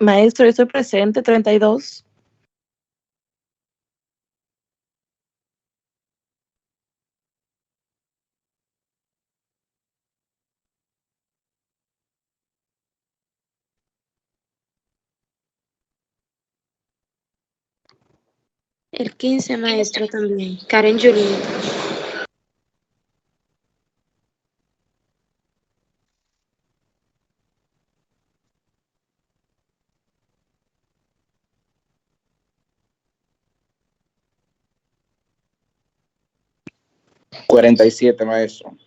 Maestro, yo estoy presente, 32. El 15, maestro, también. Karen Yulín. $47, maestro.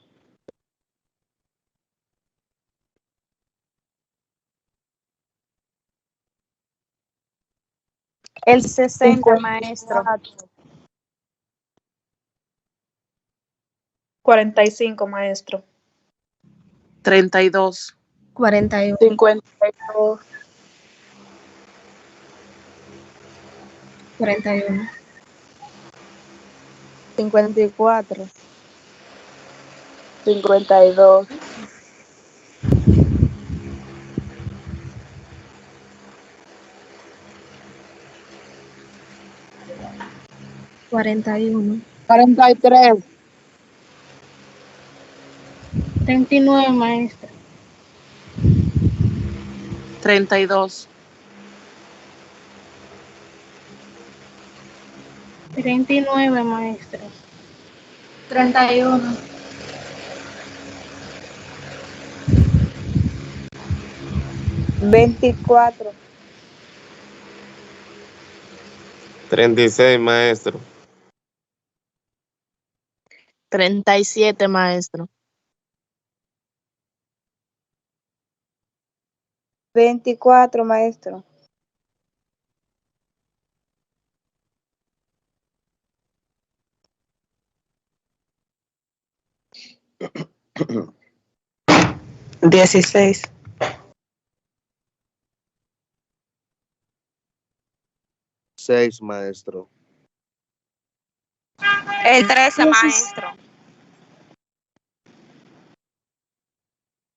El 60, maestro. 45, maestro. 32. 41. 52. 41. 54. 52. 41. 43. 39, maestro. 32. 39, maestro. 31. 24. 36, maestro. 37, maestro. 24, maestro. 16. 6, maestro. El 13, maestro.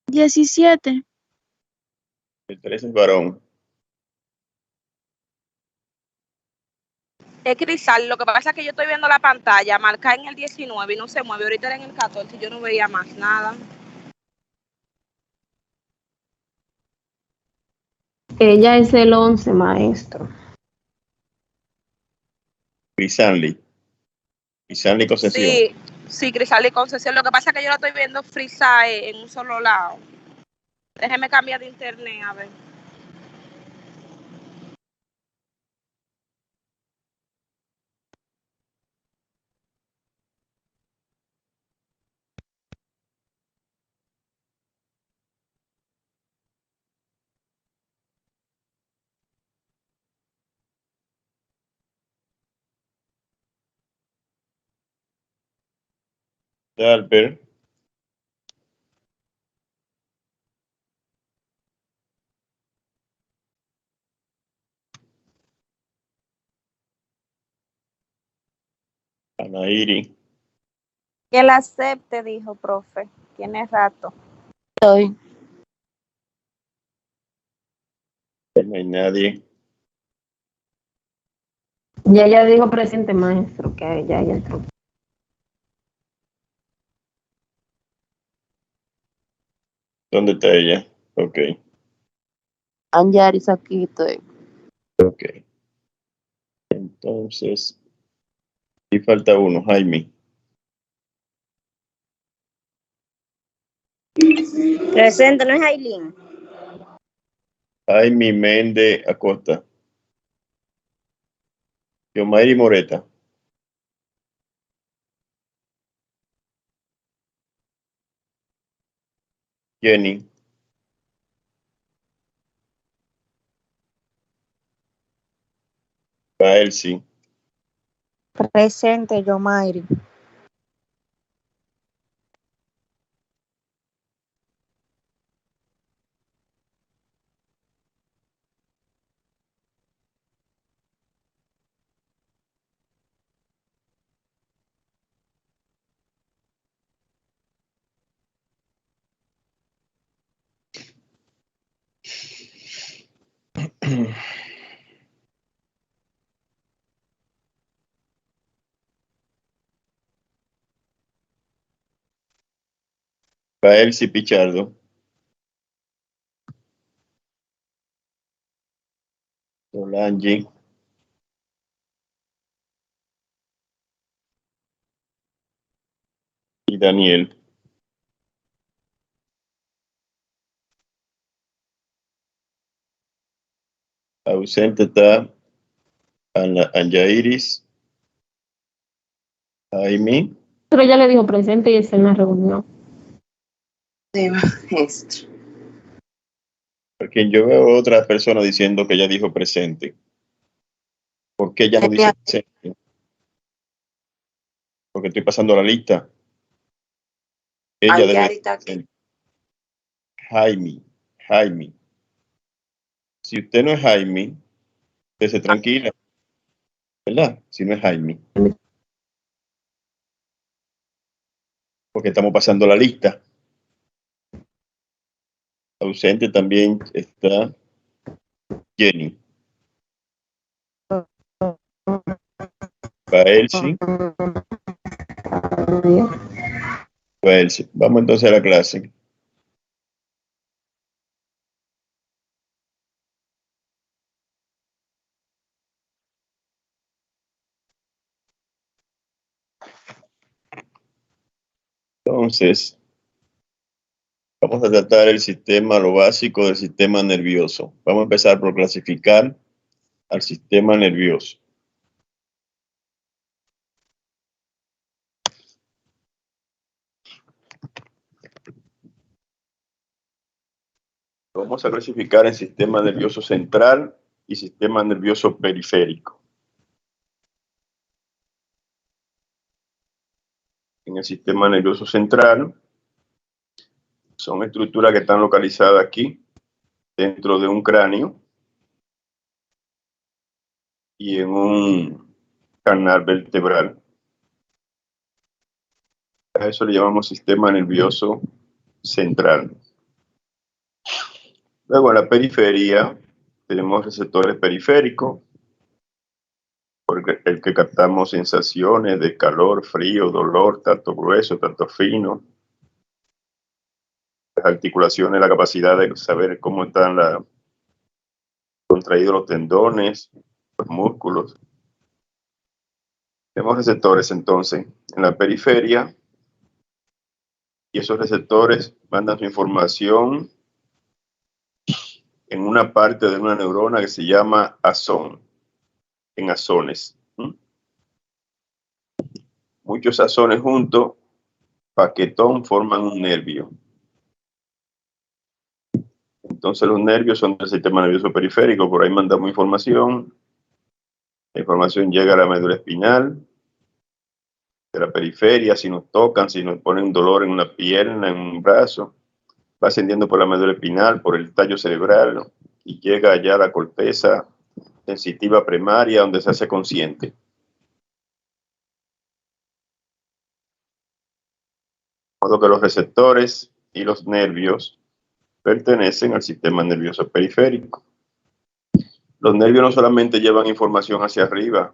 17. El 13 es varón. Es Crisal, lo que pasa es que yo estoy viendo la pantalla, marca en el 19 y no se mueve. Ahorita era en el 14 y yo no veía más nada. Ella es el 11, maestro. Crisanli. Crisanli Concepción. Sí, Crisal y Concesión. Lo que pasa es que yo la estoy viendo frisa en un solo lado. Déjeme cambiar de internet, a ver. Dalbert. Anairi. Que la acepte, dijo, profe. Tiene rato. Estoy. No hay nadie. Ya ella dijo presente, maestro, que ya entró. ¿Dónde está ella? Ok. Anjaris, aquí estoy. Ok. Entonces, y falta uno, Jaime. Presente, ¿no es Aileen? Jaime Méndez Acosta. Yomairi Moreta. Jenny. Baelsi. Presente, Yomairi. Elsie Pichardo. Solange. Y Daniel. Ausente está Anjairis. Jaime. Pero ya le dijo presente y está en la reunión. Sí, maestro. Porque yo veo otra persona diciendo que ya dijo presente. ¿Por qué ya no dice presente? Porque estoy pasando la lista. Ella debe Angari está aquí. presente. Jaime. Si usted no es Jaime, esté tranquila. ¿Verdad? Si no es Jaime. Porque estamos pasando la lista. Ausente también está Jenny. Elsie. Vamos entonces a la clase. Entonces, vamos a tratar el sistema, lo básico del sistema nervioso. Vamos a empezar por clasificar al sistema nervioso. Vamos a clasificar en sistema nervioso central y sistema nervioso periférico. En el sistema nervioso central son estructuras que están localizadas aquí, dentro de un cráneo y en un canal vertebral. A eso le llamamos sistema nervioso central. Luego en la periferia tenemos receptores periféricos, porque el que captamos sensaciones de calor, frío, dolor, tanto grueso, tanto fino. Las articulaciones, la capacidad de saber cómo están contraídos los tendones, los músculos. Tenemos receptores entonces en la periferia y esos receptores mandan su información en una parte de una neurona que se llama axón, en axones. Muchos axones juntos, paquetón, forman un nervio. Entonces los nervios son del sistema nervioso periférico, por ahí mandamos información. La información llega a la médula espinal, de la periferia, si nos tocan, si nos ponen dolor en una pierna, en un brazo, va ascendiendo por la médula espinal, por el tallo cerebral y llega allá a la corteza sensitiva primaria donde se hace consciente. De modo que los receptores y los nervios pertenecen al sistema nervioso periférico. Los nervios no solamente llevan información hacia arriba,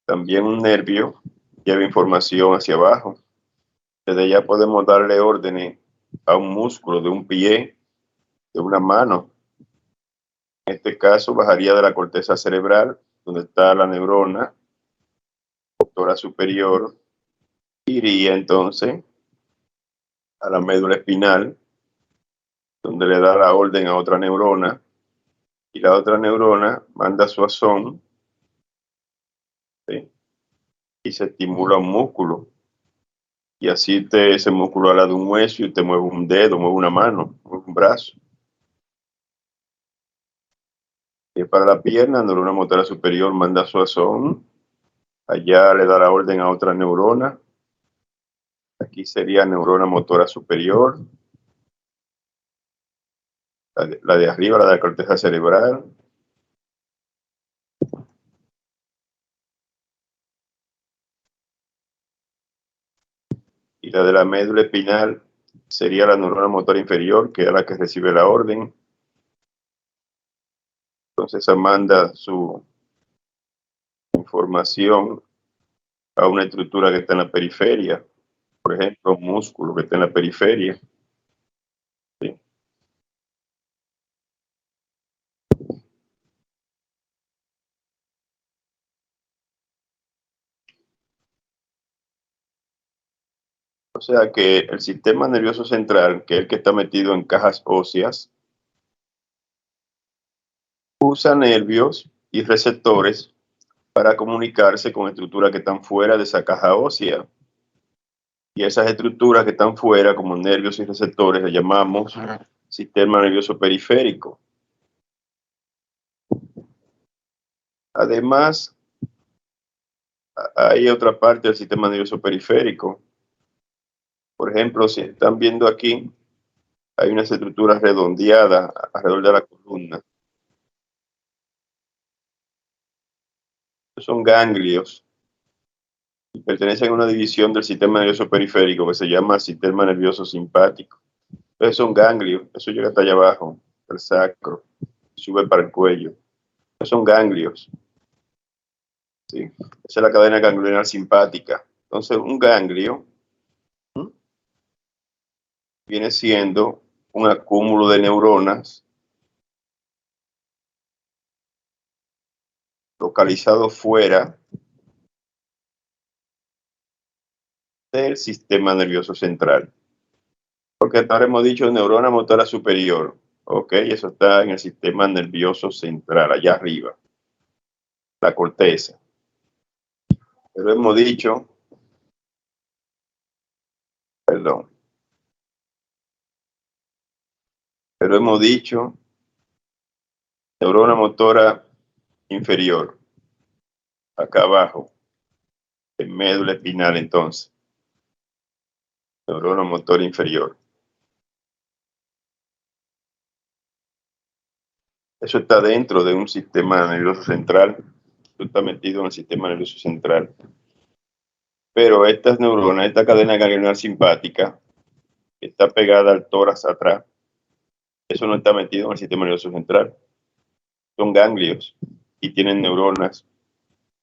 también un nervio lleva información hacia abajo. Desde allá podemos darle órdenes a un músculo de un pie, de una mano. En este caso bajaría de la corteza cerebral, donde está la neurona motora superior, iría entonces a la médula espinal, donde le da la orden a otra neurona, y la otra neurona manda su axón, ¿sí? Y se estimula un músculo. Y así ese músculo habla de un hueso y usted mueve un dedo, mueve una mano, mueve un brazo. Y para la pierna, neurona motora superior manda su axón, allá le da la orden a otra neurona. Aquí sería neurona motora superior. La de arriba, la de la corteza cerebral. Y la de la médula espinal sería la neurona motora inferior, que es la que recibe la orden. Entonces esa manda su información a una estructura que está en la periferia, Por ejemplo, un músculo que está en la periferia. ¿Sí? O sea que el sistema nervioso central, que es el que está metido en cajas óseas, usa nervios y receptores para comunicarse con estructuras que están fuera de esa caja ósea. Y esas estructuras que están fuera, como nervios y receptores, le llamamos sistema nervioso periférico. Además, hay otra parte del sistema nervioso periférico. Por ejemplo, si están viendo aquí, hay unas estructuras redondeadas alrededor de la columna. Son ganglios y pertenecen a una división del sistema nervioso periférico que se llama sistema nervioso simpático. Entonces son ganglios, eso llega hasta allá abajo, el sacro, sube para el cuello. Esos son ganglios. ¿Sí? Esa es la cadena ganglionar simpática. Entonces, un ganglio viene siendo un acúmulo de neuronas localizado fuera del sistema nervioso central. Porque hasta ahora hemos dicho neurona motora superior. Ok, eso está en el sistema nervioso central, allá arriba, la corteza. Pero hemos dicho, perdón, pero hemos dicho neurona motora inferior, acá abajo, en médula espinal entonces. Neurona motora inferior. Eso está dentro de un sistema nervioso central. Eso está metido en el sistema nervioso central. Pero estas neuronas, esta cadena ganglionar simpática, que está pegada al tórax atrás, eso no está metido en el sistema nervioso central. Son ganglios y tienen neuronas.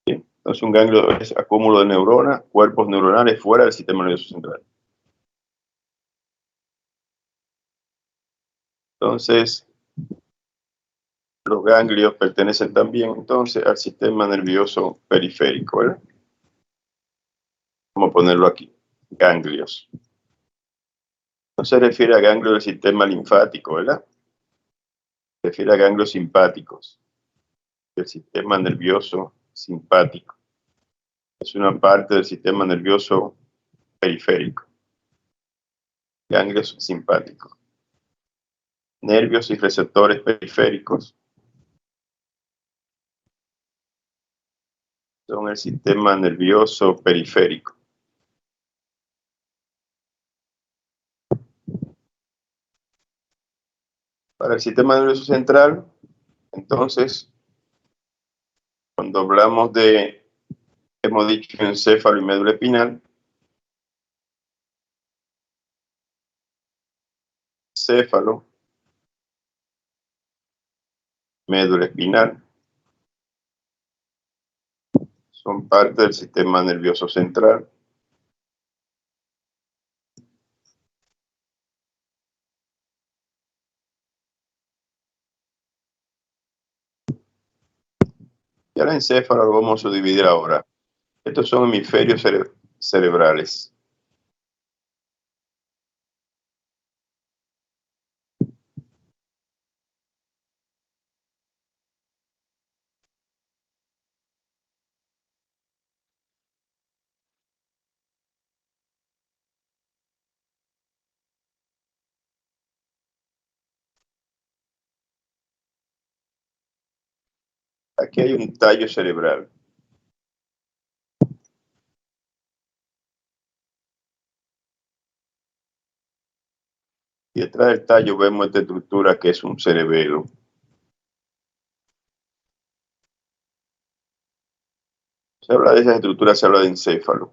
¿Sí? Entonces un ganglio es acúmulo de neuronas, cuerpos neuronales fuera del sistema nervioso central. Entonces, los ganglios pertenecen también entonces al sistema nervioso periférico, ¿verdad? Vamos a ponerlo aquí, ganglios. No se refiere a ganglios del sistema linfático, ¿verdad? Se refiere a ganglios simpáticos del sistema nervioso simpático. Es una parte del sistema nervioso periférico. Ganglios simpáticos. Nervios y receptores periféricos son el sistema nervioso periférico. Para el sistema nervioso central, entonces, cuando hablamos de, hemos dicho encéfalo y médula espinal, encéfalo, médula espinal, son parte del sistema nervioso central. Y el encéfalo lo vamos a dividir ahora. Estos son hemisferios cerebrales. Aquí hay un tallo cerebral. Y detrás del tallo vemos esta estructura que es un cerebelo. Se habla de esa estructura, se habla de encéfalo.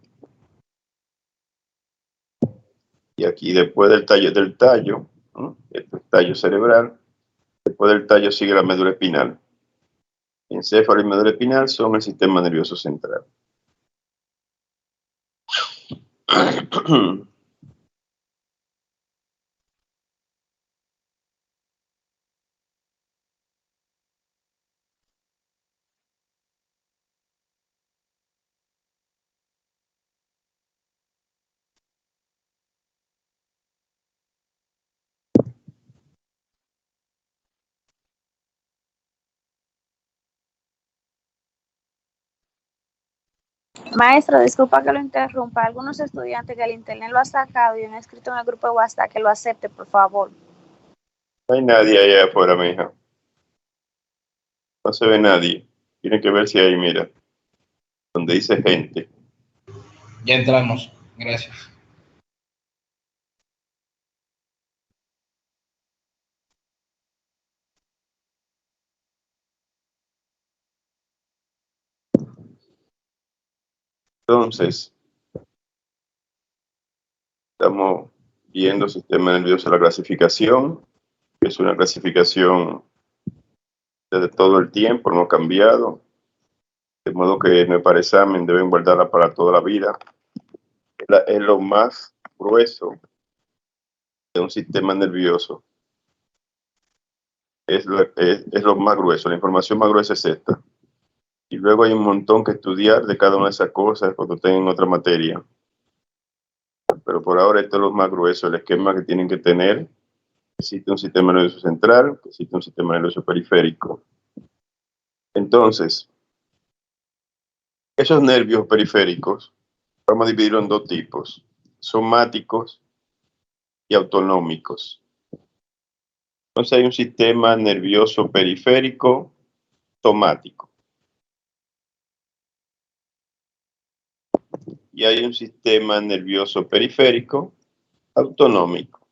Y aquí después del tallo, ¿no? Este tallo cerebral, después del tallo sigue la médula espinal. Encéfalo y médula espinal son el sistema nervioso central. Maestro, disculpa que lo interrumpa. Algunos estudiantes que el internet lo ha sacado y han escrito en el grupo de WhatsApp que lo acepte, por favor. No hay nadie allá afuera, mija. No se ve nadie. Tiene que ver si hay, mira, donde dice gente. Ya entramos. Gracias. Entonces, estamos viendo sistema nervioso, la clasificación, que es una clasificación desde todo el tiempo, no ha cambiado, de modo que no es para examen, deben guardarla para toda la vida. Es lo más grueso de un sistema nervioso. Es lo más grueso, la información más gruesa es esta. Y luego hay un montón que estudiar de cada una de esas cosas cuando tengan otra materia. Pero por ahora esto es lo más grueso, el esquema que tienen que tener. Existe un sistema nervioso central, existe un sistema nervioso periférico. Entonces, esos nervios periféricos vamos a dividirlos en dos tipos, somáticos y autonómicos. Entonces hay un sistema nervioso periférico somático. Y hay un sistema nervioso periférico autonómico.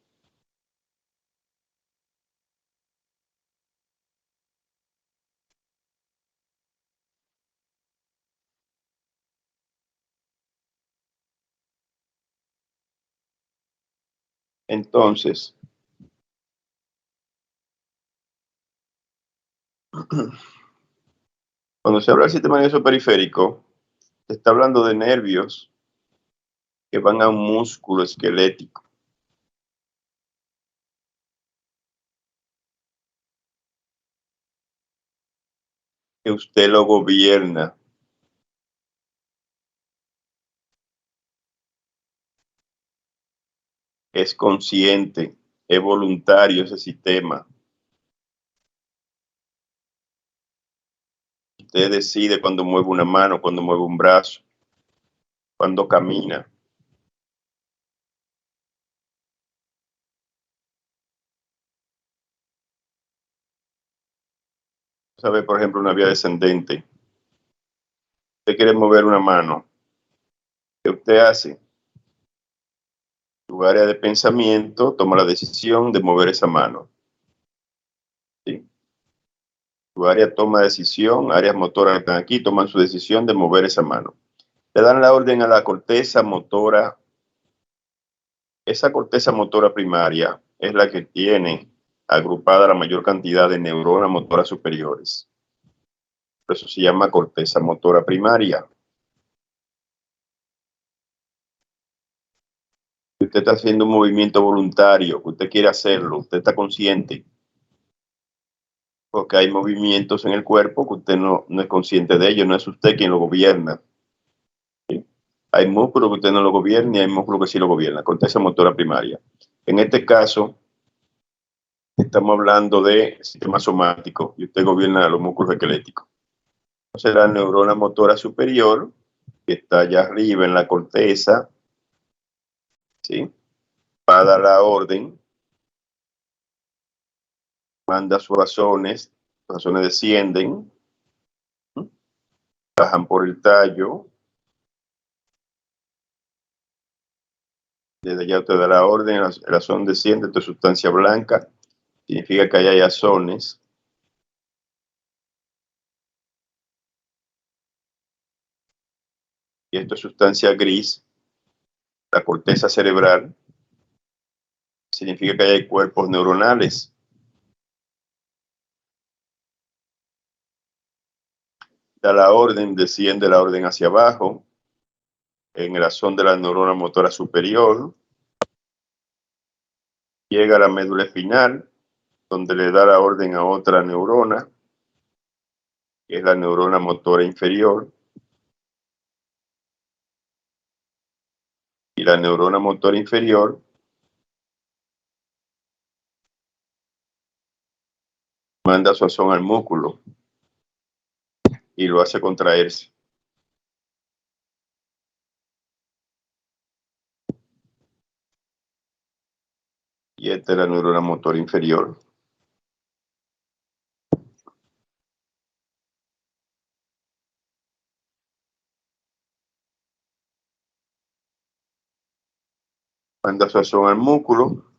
Entonces, cuando se habla del sistema nervioso periférico, se está hablando de nervios que van a un músculo esquelético. Que usted lo gobierna. Es consciente, es voluntario ese sistema. Usted decide cuando mueve una mano, cuando mueve un brazo, cuando camina. Sabe, por ejemplo, una vía descendente. Usted quiere mover una mano. ¿Qué usted hace? Su área de pensamiento toma la decisión de mover esa mano. ¿Sí? Su área toma decisión, áreas motoras que están aquí toman su decisión de mover esa mano. Le dan la orden a la corteza motora. Esa corteza motora primaria es la que tiene agrupada la mayor cantidad de neuronas motoras superiores. Por eso se llama corteza motora primaria. Si usted está haciendo un movimiento voluntario, que usted quiere hacerlo, usted está consciente, porque hay movimientos en el cuerpo que usted no es consciente de ellos, no es usted quien lo gobierna. ¿Sí? Hay músculos que usted no lo gobierna y hay músculos que sí lo gobierna, corteza motora primaria. En este caso, estamos hablando de sistema somático y usted gobierna los músculos esqueléticos. Entonces, la neurona motora superior, que está allá arriba en la corteza, ¿sí? Va a dar la orden, manda sus razones, las razones descienden, ¿sí? Bajan por el tallo. Desde allá usted da la orden, la razón desciende, esto es sustancia blanca, significa que hay azones. Y esto es sustancia gris, la corteza cerebral, significa que hay cuerpos neuronales. Da la orden, desciende la orden hacia abajo. en el axón de la neurona motora superior, llega a la médula espinal, donde le da la orden a otra neurona, que es la neurona motora inferior, y la neurona motora inferior manda su axón al músculo y lo hace contraerse. Y esta es la neurona motora inferior. Manda su axón al músculo.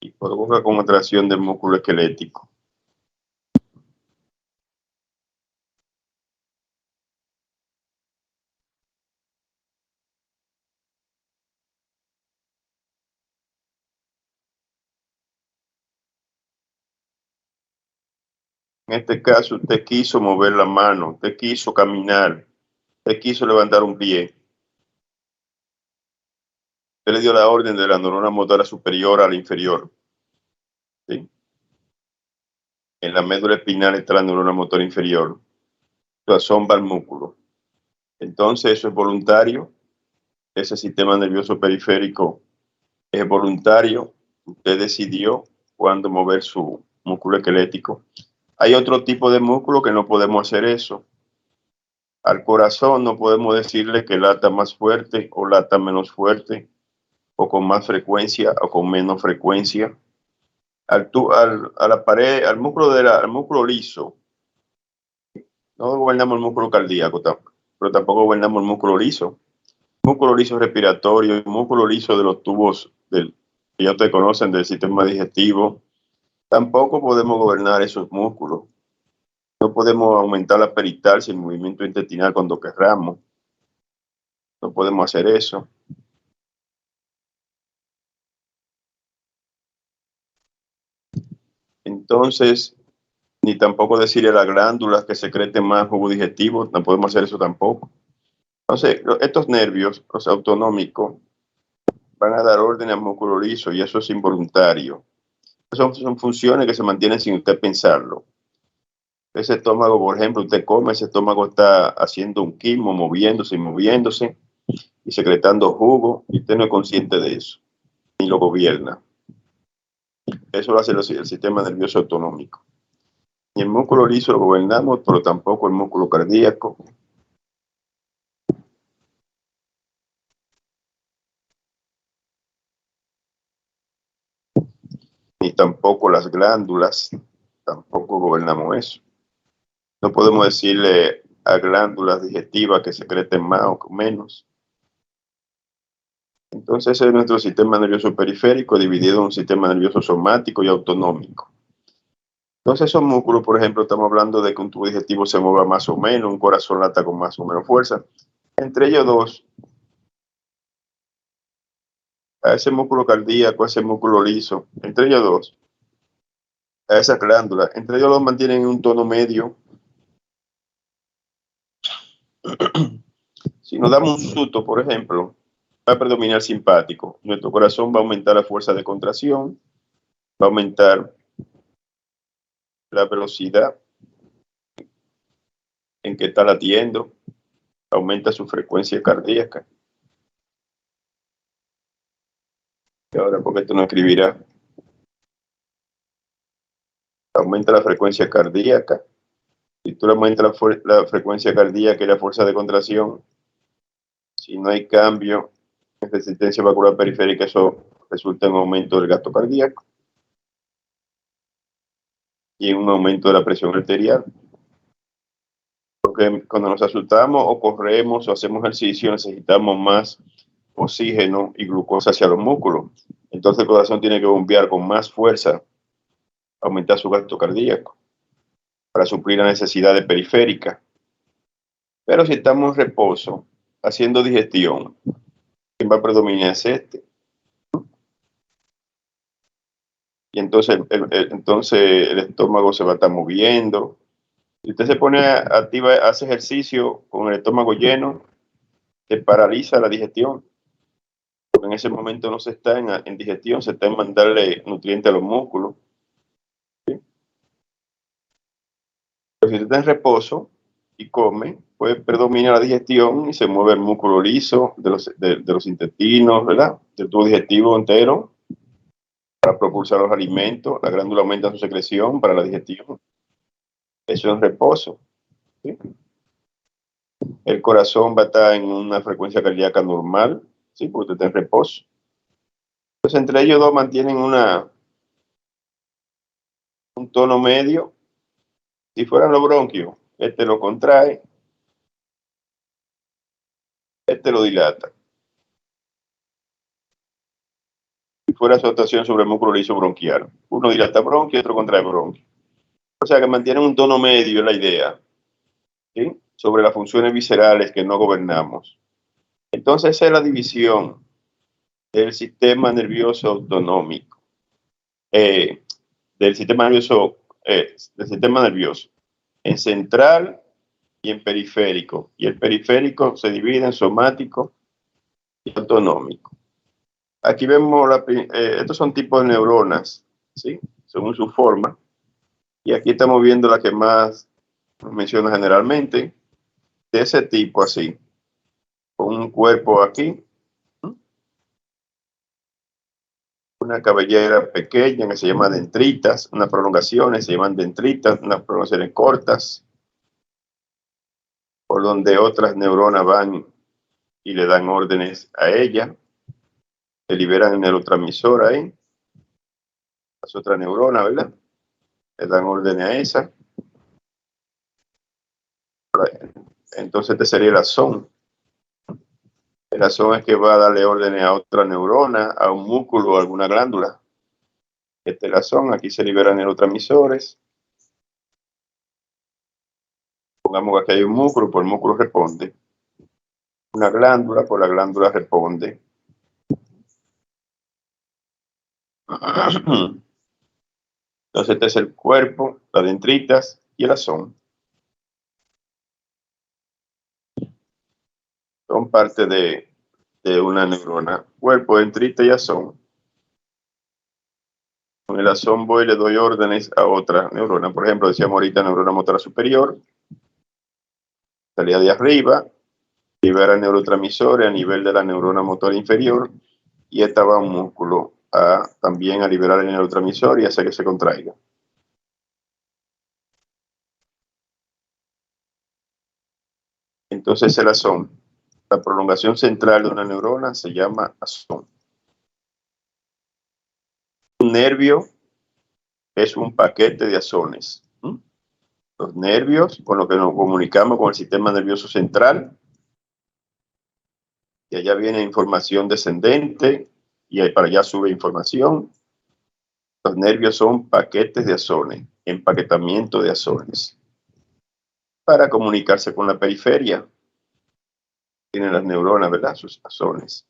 Y provoca contracción del músculo esquelético. En este caso, usted quiso mover la mano, usted quiso caminar, usted quiso levantar un pie. Usted le dio la orden de la neurona motora superior a la inferior. ¿Sí? En la médula espinal está la neurona motora inferior. Su axón va al músculo. Entonces, eso es voluntario. Ese sistema nervioso periférico es voluntario. Usted decidió cuándo mover su músculo esquelético. Hay otro tipo de músculo que no podemos hacer eso. Al corazón no podemos decirle que lata más fuerte o lata menos fuerte, o con más frecuencia o con menos frecuencia. A la pared, al músculo liso, no gobernamos el músculo cardíaco, pero tampoco gobernamos el músculo liso. Músculo liso respiratorio, el músculo liso de los tubos que ya ustedes conocen del sistema digestivo. Tampoco podemos gobernar esos músculos. No podemos aumentar la peristalsis, el movimiento intestinal cuando querramos. No podemos hacer eso. Entonces, ni tampoco decirle a las glándulas que secreten más jugo digestivo, no podemos hacer eso tampoco. Entonces, estos nervios, los autonómicos, van a dar orden al músculo liso y eso es involuntario. Son funciones que se mantienen sin usted pensarlo. Ese estómago, por ejemplo, usted come, ese estómago está haciendo un quimo, moviéndose y secretando jugo, y usted no es consciente de eso, ni lo gobierna. Eso lo hace el sistema nervioso autonómico. Ni el músculo liso lo gobernamos, pero tampoco el músculo cardíaco. Ni tampoco las glándulas, tampoco gobernamos eso. No podemos decirle a glándulas digestivas que secreten más o menos. Entonces ese es nuestro sistema nervioso periférico dividido en un sistema nervioso somático y autonómico. Entonces esos músculos, por ejemplo, estamos hablando de que un tubo digestivo se mueva más o menos, un corazón lata con más o menos fuerza. Entre ellos dos, a ese músculo cardíaco, a ese músculo liso, entre ellos dos, a esa glándula, entre ellos dos mantienen un tono medio. Si nos damos un susto, por ejemplo, va a predominar el simpático. Nuestro corazón va a aumentar la fuerza de contracción, va a aumentar la velocidad en que está latiendo, aumenta su frecuencia cardíaca. Y ahora, ¿por qué tú no escribirás? Aumenta la frecuencia cardíaca. Si tú aumentas la frecuencia cardíaca y la fuerza de contracción, si no hay cambio en resistencia vascular periférica, eso resulta en un aumento del gasto cardíaco y en un aumento de la presión arterial. Porque cuando nos asustamos o corremos o hacemos ejercicio, necesitamos más oxígeno y glucosa hacia los músculos. Entonces el corazón tiene que bombear con más fuerza, aumentar su gasto cardíaco para suplir la necesidad periférica. Pero si estamos en reposo, haciendo digestión, ¿quién va a predominar? Es este. y entonces entonces el estómago se va a estar moviendo. Si usted se pone activa, hace ejercicio con el estómago lleno, se paraliza la digestión. Porque en ese momento no se está en digestión, se está en mandarle nutrientes a los músculos. ¿Sí? Pero si usted está en reposo y come, pues predomina la digestión y se mueve el músculo liso de los intestinos, ¿verdad? Del tubo digestivo entero para propulsar los alimentos. La glándula aumenta su secreción para la digestión. Eso es reposo. ¿Sí? El corazón va a estar en una frecuencia cardíaca normal, ¿sí? Porque usted está en reposo. Entonces, entre ellos dos mantienen un tono medio. Si fueran los bronquios, este lo contrae, este lo dilata. Si fuera su actuación sobre el músculo liso bronquial, uno dilata bronquio y otro contrae bronquio. O sea que mantienen un tono medio, es la idea, ¿sí? Sobre las funciones viscerales que no gobernamos. Entonces, esa es la división del sistema nervioso autonómico, del sistema nervioso en central y en periférico. Y el periférico se divide en somático y autonómico. Aquí vemos, estos son tipos de neuronas, ¿sí? Según su forma. Y aquí estamos viendo la que más nos menciona generalmente, de ese tipo así, con un cuerpo aquí, una cabellera pequeña que se llama dendritas, unas prolongaciones se llaman dendritas, unas prolongaciones cortas, por donde otras neuronas van y le dan órdenes a ella, se liberan el neurotransmisor ahí, las otras neuronas, ¿verdad? Le dan órdenes a esa. Entonces este sería el axón. El axón es que va a darle órdenes a otra neurona, a un músculo o a alguna glándula. Este es el axón, aquí se liberan neurotransmisores. Pongamos que aquí hay un músculo, pues el músculo responde. Una glándula, pues la glándula responde. Entonces este es el cuerpo, las dendritas y el axón. Son parte de una neurona. Cuerpo, dendrita y axón. Con el axón voy y le doy órdenes a otra neurona. Por ejemplo, decíamos ahorita neurona motora superior. Salida de arriba, libera neurotransmisores a nivel de la neurona motora inferior. Y esta va a un músculo también a liberar el neurotransmisor y hacer que se contraiga. Entonces el axón, la prolongación central de una neurona se llama axón. Un nervio es un paquete de axones. Los nervios, con lo que nos comunicamos con el sistema nervioso central, y allá viene información descendente y para allá sube información. Los nervios son paquetes de axones, empaquetamiento de axones, para comunicarse con la periferia. Tienen las neuronas, ¿verdad? Sus axones.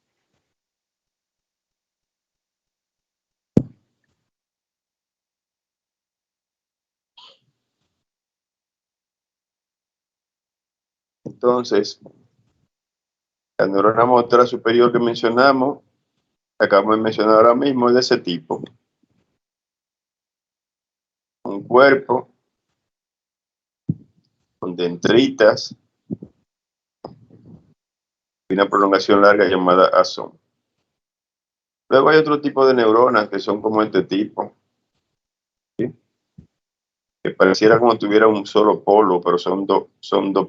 Entonces, la neurona motora superior que mencionamos, acabamos de mencionar ahora mismo, es de ese tipo. Un cuerpo con dendritas y una prolongación larga llamada axón. Luego hay otro tipo de neuronas que son como este tipo, ¿sí? Que pareciera como tuviera un solo polo, pero son dos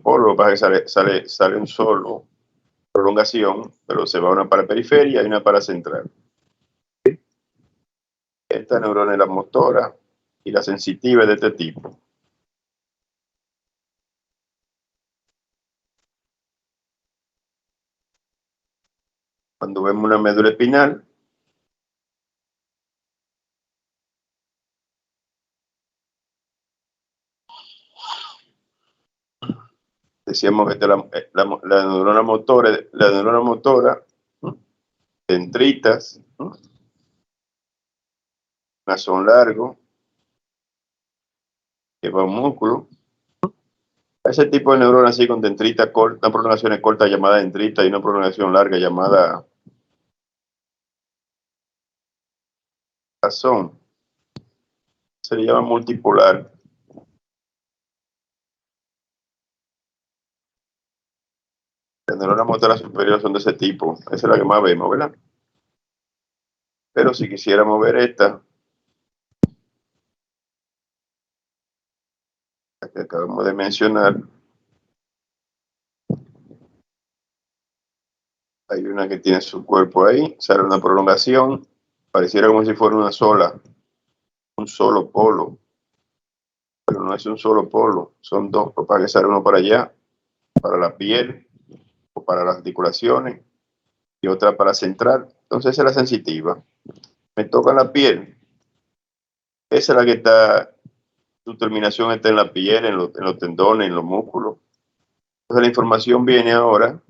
polos, para que sale un solo prolongación, pero se va una para periferia y una para central. ¿Sí? Esta neurona es la motora y la sensitiva es de este tipo. Cuando vemos una médula espinal, decíamos que la neurona motora, dendritas, un axón largo, que va a un músculo. Ese tipo de neurona así con dendrita corta, una prolongación corta llamada dendrita y una prolongación larga llamada axón, se le llama multipolar. Las neuronas motoras superiores son de ese tipo. Esa es la que más vemos, ¿verdad? Pero si quisiéramos ver esta, la que acabamos de mencionar, hay una que tiene su cuerpo ahí, sale una prolongación, pareciera como si fuera un solo polo, pero no es un solo polo, son dos, para que sale uno para allá, para la piel, o para las articulaciones, y otra para central. Entonces esa es la sensitiva. Me toca la piel, esa es la que está, su terminación está en la piel, en los tendones, en los músculos. Entonces la información viene ahora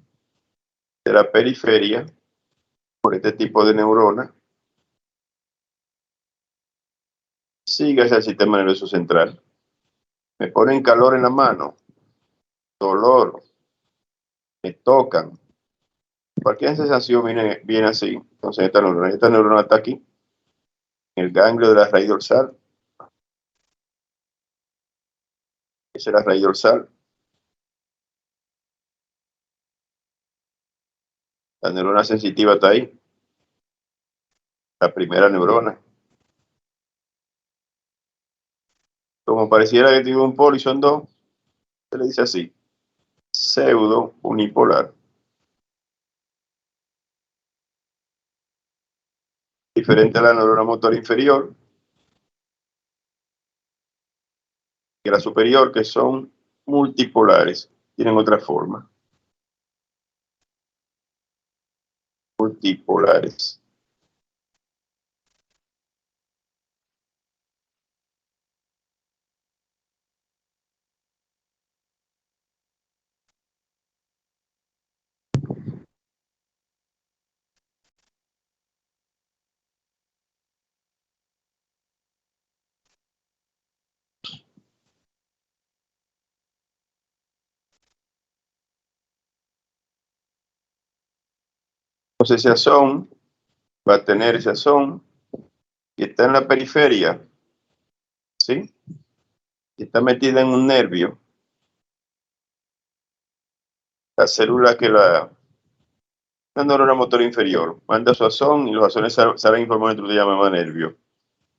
de la periferia, por este tipo de neurona, sigue hacia el sistema nervioso central. Me ponen calor en la mano, dolor, me tocan. Cualquier sensación viene así. Entonces esta neurona está aquí, en el ganglio de la raíz dorsal. Esa es la raíz dorsal. La neurona sensitiva está ahí. La primera neurona. Como pareciera que tiene un polo y son dos, se le dice así, pseudo unipolar. Diferente a la neurona motora inferior que la superior, que son multipolares, tienen otra forma. Multipolares. Entonces ese axón va a tener ese axón y está en la periferia, ¿sí? Y está metida en un nervio. La célula que la neurona motora inferior manda su axón y los axones salen informando lo que llama nervio.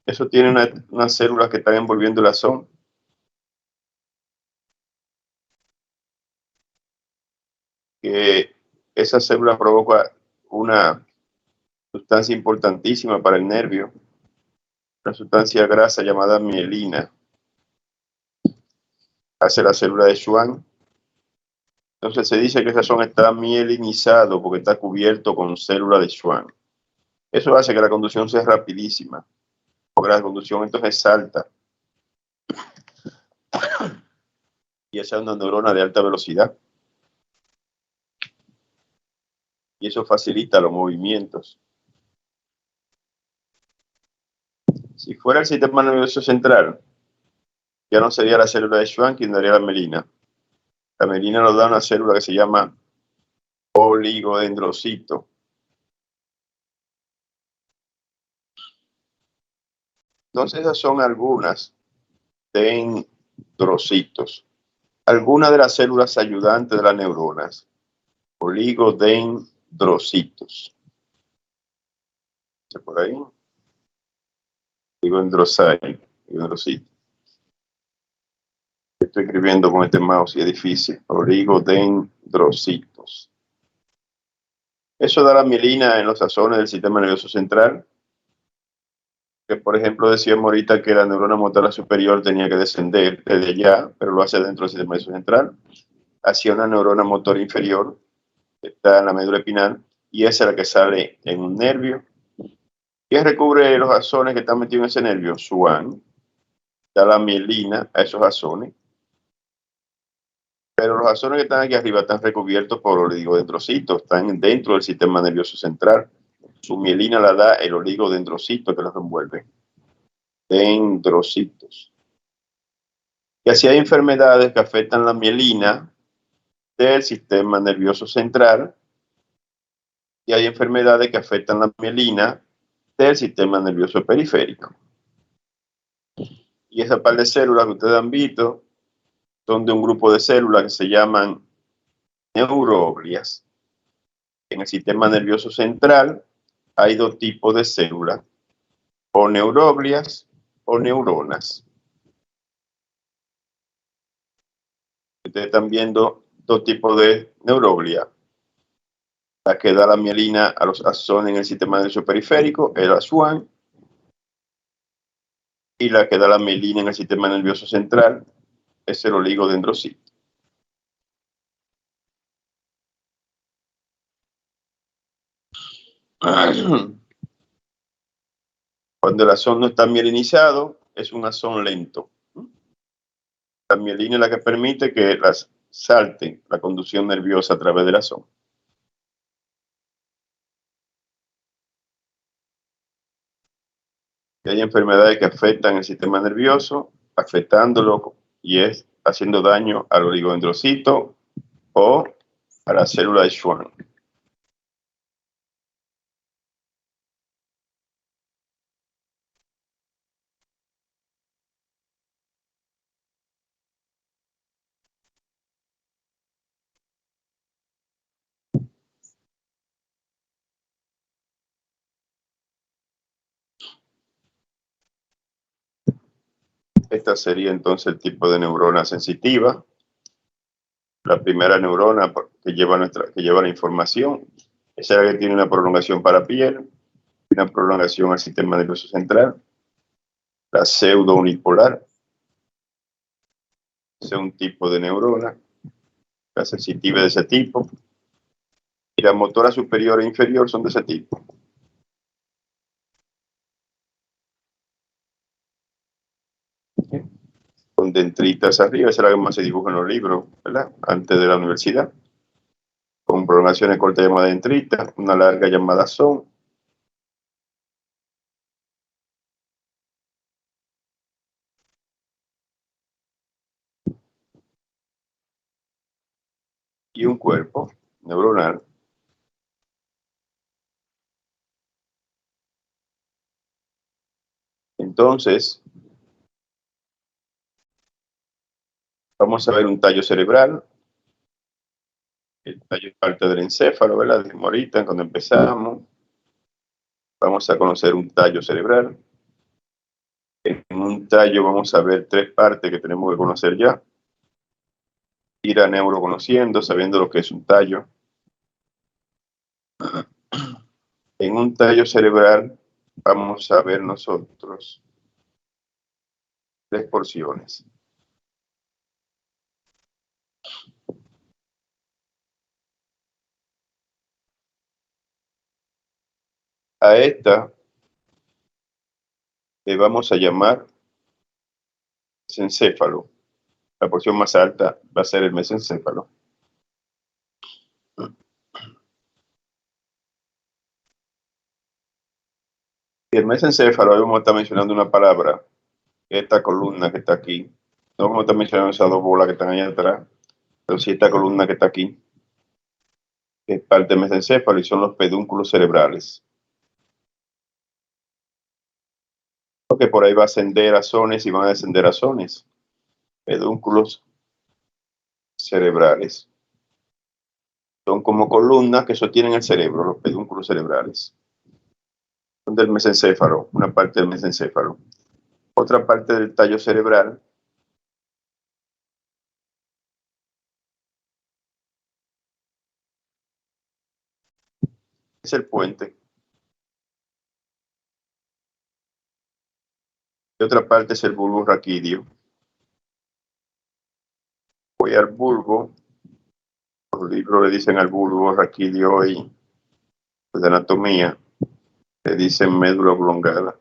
Eso tiene unas células que están envolviendo el axón. Que esa célula provoca una sustancia importantísima para el nervio, una sustancia grasa llamada mielina. Hace la célula de Schwann. Entonces se dice que ese axón está mielinizado porque está cubierto con célula de Schwann. Eso hace que la conducción sea rapidísima, porque la conducción entonces salta. Y esa es una neurona de alta velocidad. Y eso facilita los movimientos. Si fuera el sistema nervioso central, ya no sería la célula de Schwann, sino sería la mielina. La mielina nos da una célula que se llama oligodendrocito. Entonces esas son algunas dendrocitos. Algunas de las células ayudantes de las neuronas. Oligodendrocitos. Por ahí. Oligodendrocito. Estoy escribiendo con este mouse y es difícil. Oligodendrocitos. Eso da la mielina en los axones del sistema nervioso central. Que por ejemplo decíamos ahorita que la neurona motora superior tenía que descender desde allá, pero lo hace dentro del sistema nervioso central, hacia una neurona motora inferior, que está en la médula espinal, y esa es la que sale en un nervio. ¿Qué recubre los axones que están metidos en ese nervio? Schwann. Da la mielina a esos axones. Pero los axones que están aquí arriba están recubiertos por oligodendrocitos, están dentro del sistema nervioso central. Su mielina la da el oligodendrocito que los envuelve. dendrocitos. Y así hay enfermedades que afectan la mielina del sistema nervioso central y hay enfermedades que afectan la mielina del sistema nervioso periférico. Y esa par de células que ustedes han visto son de un grupo de células que se llaman neuroglias. En el sistema nervioso central hay dos tipos de células, o neuroglias o neuronas. Ustedes están viendo dos tipos de neuroglia. La que da la mielina a los axones en el sistema nervioso periférico, el AS1, y la que da la mielina en el sistema nervioso central es el oligodendrocito. Cuando el axón no está mielinizado, es un axón lento. La mielina es la que permite que las salte la conducción nerviosa a través del axón. Y hay enfermedades que afectan el sistema nervioso, afectándolo y es haciendo daño al oligodendrocito o a la célula de Schwann. Esta sería entonces el tipo de neurona sensitiva. La primera neurona que lleva la información, esa es la que tiene una prolongación para piel, una prolongación al sistema nervioso central, la pseudo unipolar, ese es un tipo de neurona, la sensitiva de ese tipo, y la motora superior e inferior son de ese tipo. Con dendritas arriba, esa es la que más se dibuja en los libros, ¿verdad? Antes de la universidad. Con prolongaciones cortas llamadas dendritas, una larga llamada axón. Y un cuerpo neuronal. Entonces, vamos a ver un tallo cerebral. El tallo es parte del encéfalo, ¿verdad? Dijimos ahorita, cuando empezamos. Vamos a conocer un tallo cerebral. En un tallo vamos a ver tres partes que tenemos que conocer ya. Ir a neuroconociendo, sabiendo lo que es un tallo. En un tallo cerebral vamos a ver nosotros tres porciones. A esta le vamos a llamar mesencéfalo. La porción más alta va a ser el mesencéfalo. Y el mesencéfalo, hoy vamos a estar mencionando una palabra, esta columna que está aquí. No vamos a estar mencionando esas dos bolas que están allá atrás, pero sí esta columna que está aquí, que es parte del mesencéfalo y son los pedúnculos cerebrales. Porque por ahí va a ascender axones y van a descender axones. Pedúnculos cerebrales. Son como columnas que sostienen el cerebro, los pedúnculos cerebrales. Son del mesencéfalo, una parte del mesencéfalo. Otra parte del tallo cerebral es el puente. Y otra parte es el bulbo raquídeo. Voy al bulbo. Los libros le dicen al bulbo raquídeo y de anatomía le dicen médula oblongada.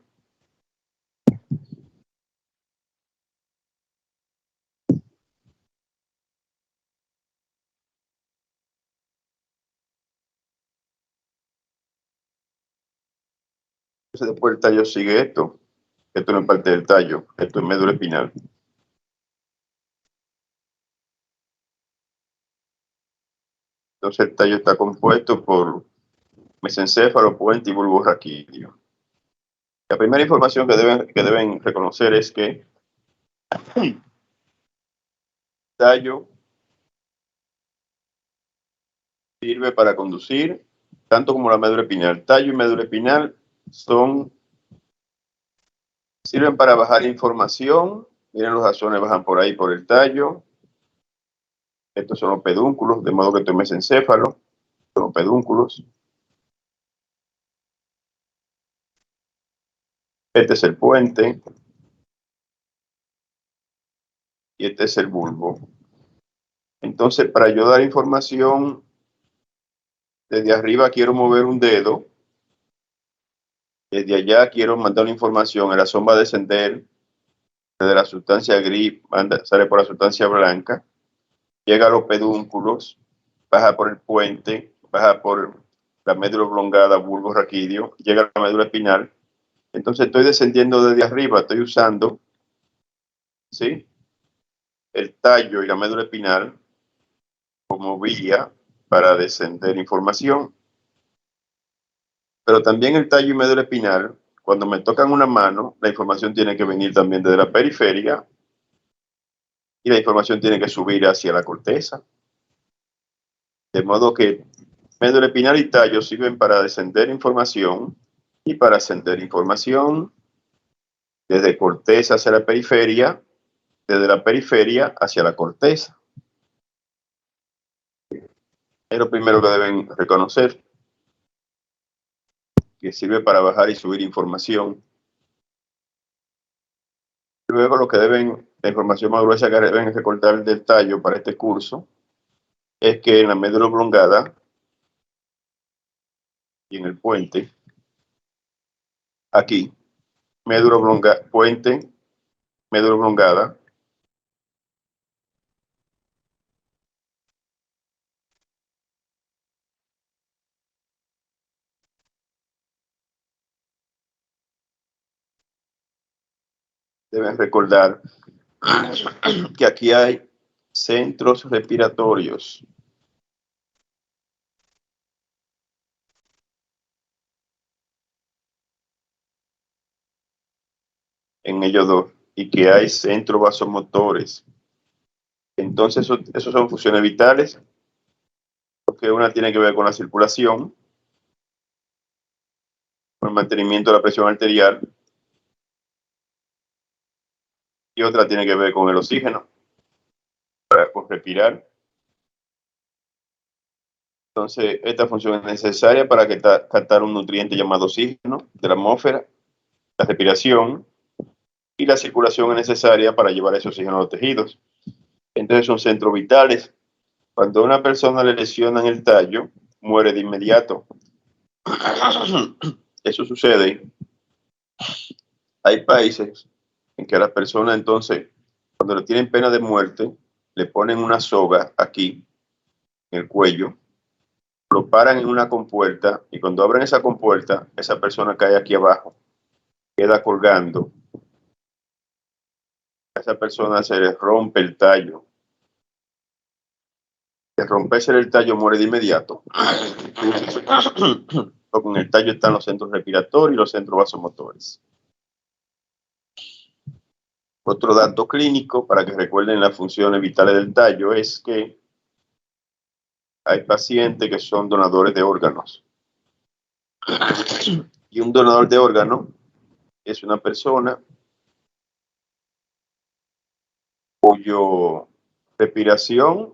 Entonces después el tallo sigue esto. Esto no es parte del tallo, esto es médula espinal. Entonces el tallo está compuesto por mesencéfalo, puente y bulbo raquídeo. La primera información que deben reconocer es que el tallo sirve para conducir, tanto como la médula espinal. Tallo y médula espinal sirven para bajar información. Miren, los axones bajan por ahí por el tallo. Estos son los pedúnculos, de modo que esto es mesencéfalo. Son los pedúnculos. Este es el puente. Y este es el bulbo. Entonces, para yo dar información, desde arriba quiero mover un dedo. Desde allá quiero mandar una información. El axón va a descender desde la sustancia gris, sale por la sustancia blanca, llega a los pedúnculos, baja por el puente, baja por la médula oblongada, bulbo raquídeo, llega a la médula espinal. Entonces estoy descendiendo desde arriba, estoy usando, ¿sí?, el tallo y la médula espinal como vía para descender información. Pero también el tallo y médula espinal, cuando me tocan una mano, la información tiene que venir también desde la periferia y la información tiene que subir hacia la corteza. De modo que médula espinal y tallo sirven para descender información y para ascender información desde corteza hacia la periferia, desde la periferia hacia la corteza. Es lo primero que deben reconocer, que sirve para bajar y subir información. Luego la información más gruesa que deben recordar del tallo para este curso es que en la médula oblongada y en el puente, aquí, médula oblongada, puente, médula oblongada, deben recordar que aquí hay centros respiratorios. En ellos dos, y que hay centros vasomotores. Entonces, esos son funciones vitales, porque una tiene que ver con la circulación, con el mantenimiento de la presión arterial, y otra tiene que ver con el oxígeno, para respirar. Entonces, esta función es necesaria para captar un nutriente llamado oxígeno de la atmósfera, la respiración, y la circulación es necesaria para llevar ese oxígeno a los tejidos. Entonces son centros vitales. Cuando a una persona le lesionan el tallo, muere de inmediato. Eso sucede. Hay países en que a las personas, entonces, cuando le tienen pena de muerte, le ponen una soga aquí, en el cuello, lo paran en una compuerta, y cuando abren esa compuerta, esa persona cae aquí abajo, queda colgando. A esa persona se le rompe el tallo. De romperse el tallo muere de inmediato. Porque en el tallo están los centros respiratorios y los centros vasomotores. Otro dato clínico para que recuerden las funciones vitales del tallo es que hay pacientes que son donadores de órganos. Y un donador de órganos es una persona cuyo respiración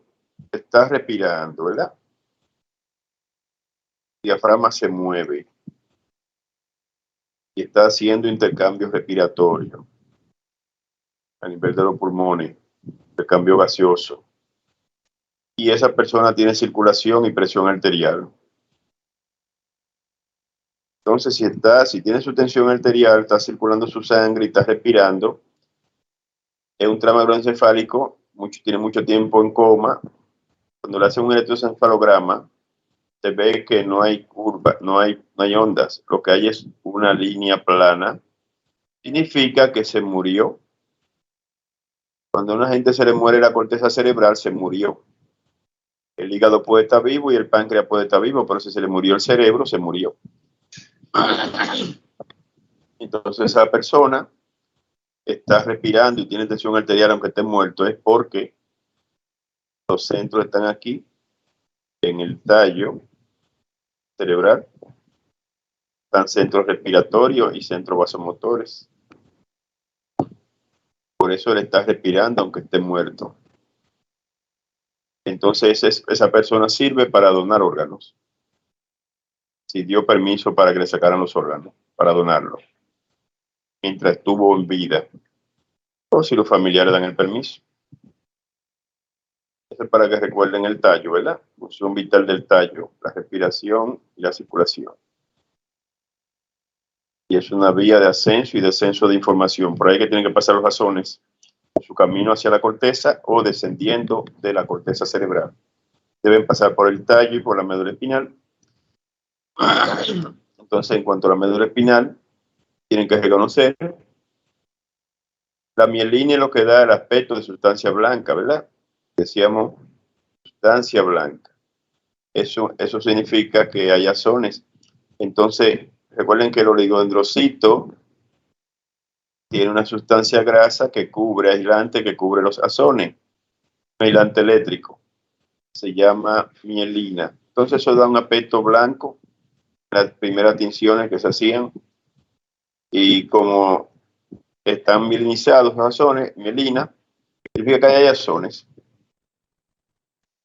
está respirando, ¿verdad? El diafragma se mueve y está haciendo intercambio respiratorio a nivel de los pulmones, intercambio gaseoso. Y esa persona tiene circulación y presión arterial. Entonces, si tiene su tensión arterial, está circulando su sangre y está respirando, es un trauma hidroencefálico, tiene mucho tiempo en coma. Cuando le hacen un electroencefalograma, se ve que no hay curva, no hay ondas. Lo que hay es una línea plana significa que se murió. Cuando a una gente se le muere la corteza cerebral, se murió. El hígado puede estar vivo y el páncreas puede estar vivo, pero si se le murió el cerebro, se murió. Entonces esa persona está respirando y tiene tensión arterial aunque esté muerto, es porque los centros están aquí, en el tallo cerebral. Están centros respiratorios y centros vasomotores. Por eso él está respirando aunque esté muerto. Entonces esa persona sirve para donar órganos. Si dio permiso para que le sacaran los órganos, para donarlo, mientras estuvo en vida. O si los familiares dan el permiso. Eso es para que recuerden el tallo, ¿verdad? Función vital del tallo, la respiración y la circulación. Y es una vía de ascenso y descenso de información. Por ahí que tienen que pasar los axones en su camino hacia la corteza o descendiendo de la corteza cerebral. Deben pasar por el tallo y por la médula espinal. Entonces, en cuanto a la médula espinal, tienen que reconocer la mielina es lo que da el aspecto de sustancia blanca, ¿verdad? Decíamos sustancia blanca. Eso significa que hay axones. Entonces, recuerden que el oligodendrocito tiene una sustancia grasa que cubre, aislante, que cubre los axones. Un aislante eléctrico. Se llama mielina. Entonces eso da un aspecto blanco. Las primeras tinciones que se hacían. Y como están mielinizados los axones, mielina, significa que hay axones.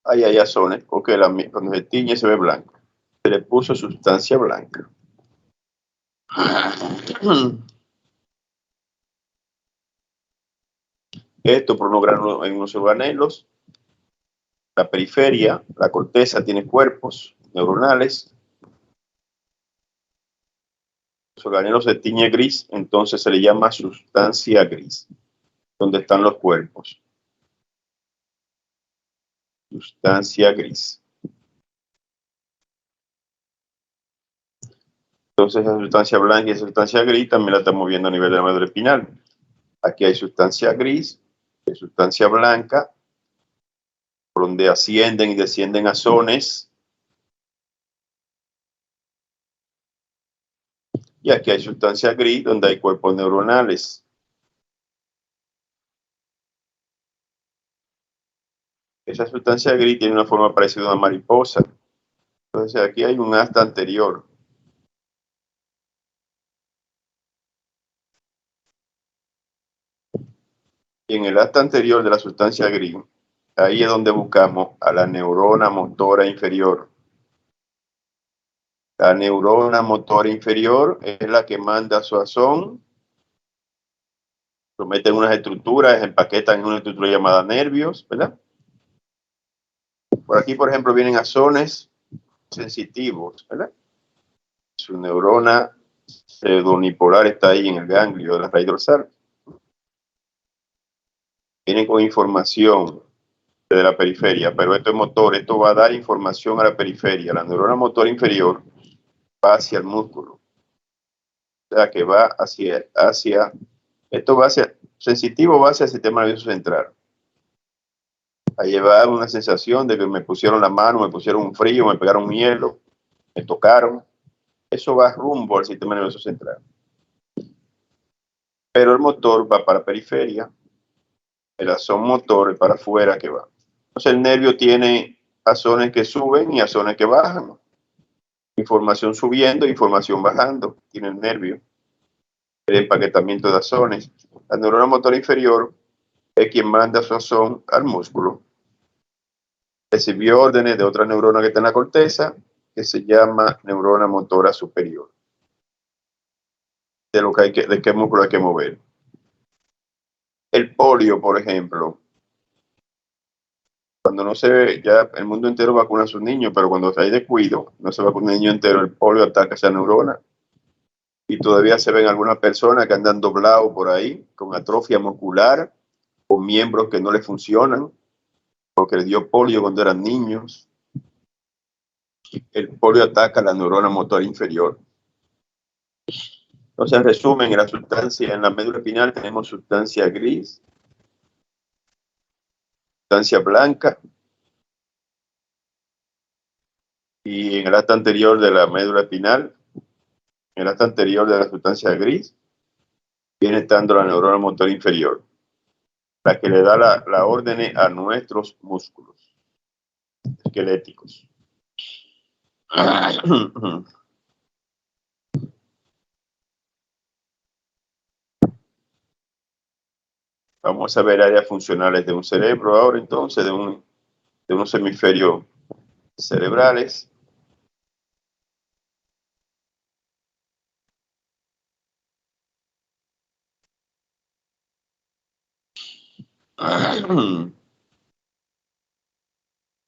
Ahí hay axones, porque cuando se tiñe se ve blanco. Se le puso sustancia blanca. Esto por unos granos en unos organelos. La periferia, la corteza, tiene cuerpos neuronales. Los organelos se tiñe gris, entonces se le llama sustancia gris, donde están los cuerpos. Sustancia gris. Entonces esa sustancia blanca y esa sustancia gris también la estamos viendo a nivel de la médula espinal. Aquí hay sustancia gris, hay sustancia blanca, por donde ascienden y descienden axones. Y aquí hay sustancia gris, donde hay cuerpos neuronales. Esa sustancia gris tiene una forma parecida a una mariposa. Entonces aquí hay un asta anterior. Y en el asta anterior de la sustancia gris, ahí es donde buscamos a la neurona motora inferior. La neurona motora inferior es la que manda su axón, lo meten en unas estructuras, empaquetan en una estructura llamada nervios, ¿verdad? Por aquí, por ejemplo, vienen axones sensitivos, ¿verdad? Su neurona pseudonipolar está ahí en el ganglio de la raíz dorsal. Vienen con información de la periferia, pero esto es motor, esto va a dar información a la periferia. La neurona motora inferior va hacia el músculo. O sea que va hacia esto va hacia, sensitivo va hacia el sistema nervioso central. A llevar una sensación de que me pusieron la mano, me pusieron un frío, me pegaron un hielo, me tocaron. Eso va rumbo al sistema nervioso central. Pero el motor va para la periferia. El axón motor es para afuera que va. Entonces el nervio tiene axones que suben y axones que bajan. Información subiendo, información bajando. Tiene el nervio. El empaquetamiento de axones. La neurona motora inferior es quien manda su axón al músculo. Recibió órdenes de otra neurona que está en la corteza, que se llama neurona motora superior. De qué músculo hay que mover. El polio, por ejemplo. Cuando no se ve, ya el mundo entero vacuna a sus niños, pero cuando hay descuido, no se vacuna el niño entero, el polio ataca esa neurona. Y todavía se ven algunas personas que andan doblados por ahí, con atrofia muscular, con miembros que no les funcionan, porque les dio polio cuando eran niños. El polio ataca la neurona motora inferior. Entonces, en resumen, en la médula espinal tenemos sustancia gris, sustancia blanca, y en el acta anterior de la médula espinal, en el acta anterior de la sustancia gris, viene estando la neurona motor inferior, la que le da la orden a nuestros músculos esqueléticos. Vamos a ver áreas funcionales de un cerebro ahora, entonces, de unos hemisferios cerebrales.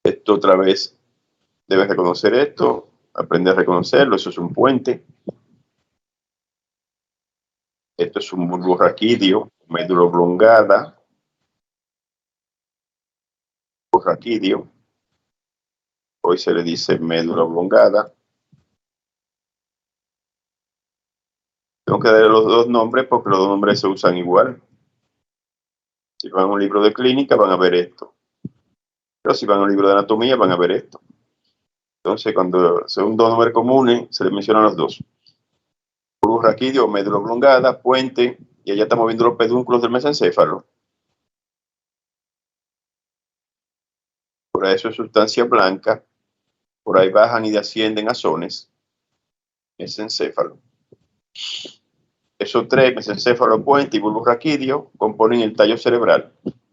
Esto otra vez, debes reconocer esto, aprender a reconocerlo, eso es un puente. Esto es un bulbo raquídeo, médula oblongada, raquídeo. Hoy se le dice médula oblongada. Tengo que darle los dos nombres porque los dos nombres se usan igual. Si van a un libro de clínica van a ver esto. Pero si van a un libro de anatomía van a ver esto. Entonces, cuando son dos nombres comunes, se les mencionan los dos. Bulbo raquídeo, médula oblongada, puente, y allá estamos viendo los pedúnculos del mesencéfalo. Por eso es sustancia blanca. Por ahí bajan y descienden a zonas. Mesencéfalo. Esos tres, mesencéfalo, puente y bulbo raquídeo, componen el tallo cerebral.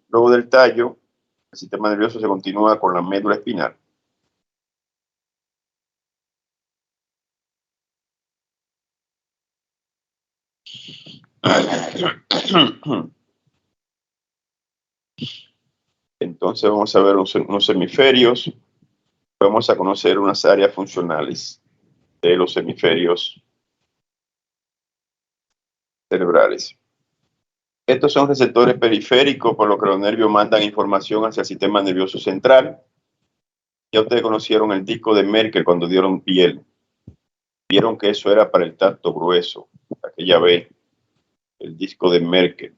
Luego del tallo, el sistema nervioso se continúa con la médula espinal. Entonces vamos a ver unos hemisferios. Vamos a conocer unas áreas funcionales de los hemisferios cerebrales. Estos son receptores periféricos, por lo que los nervios mandan información hacia el sistema nervioso central. Ya ustedes conocieron el disco de Merkel cuando dieron piel. Vieron que eso era para el tacto grueso, aquella vez, el disco de Merkel.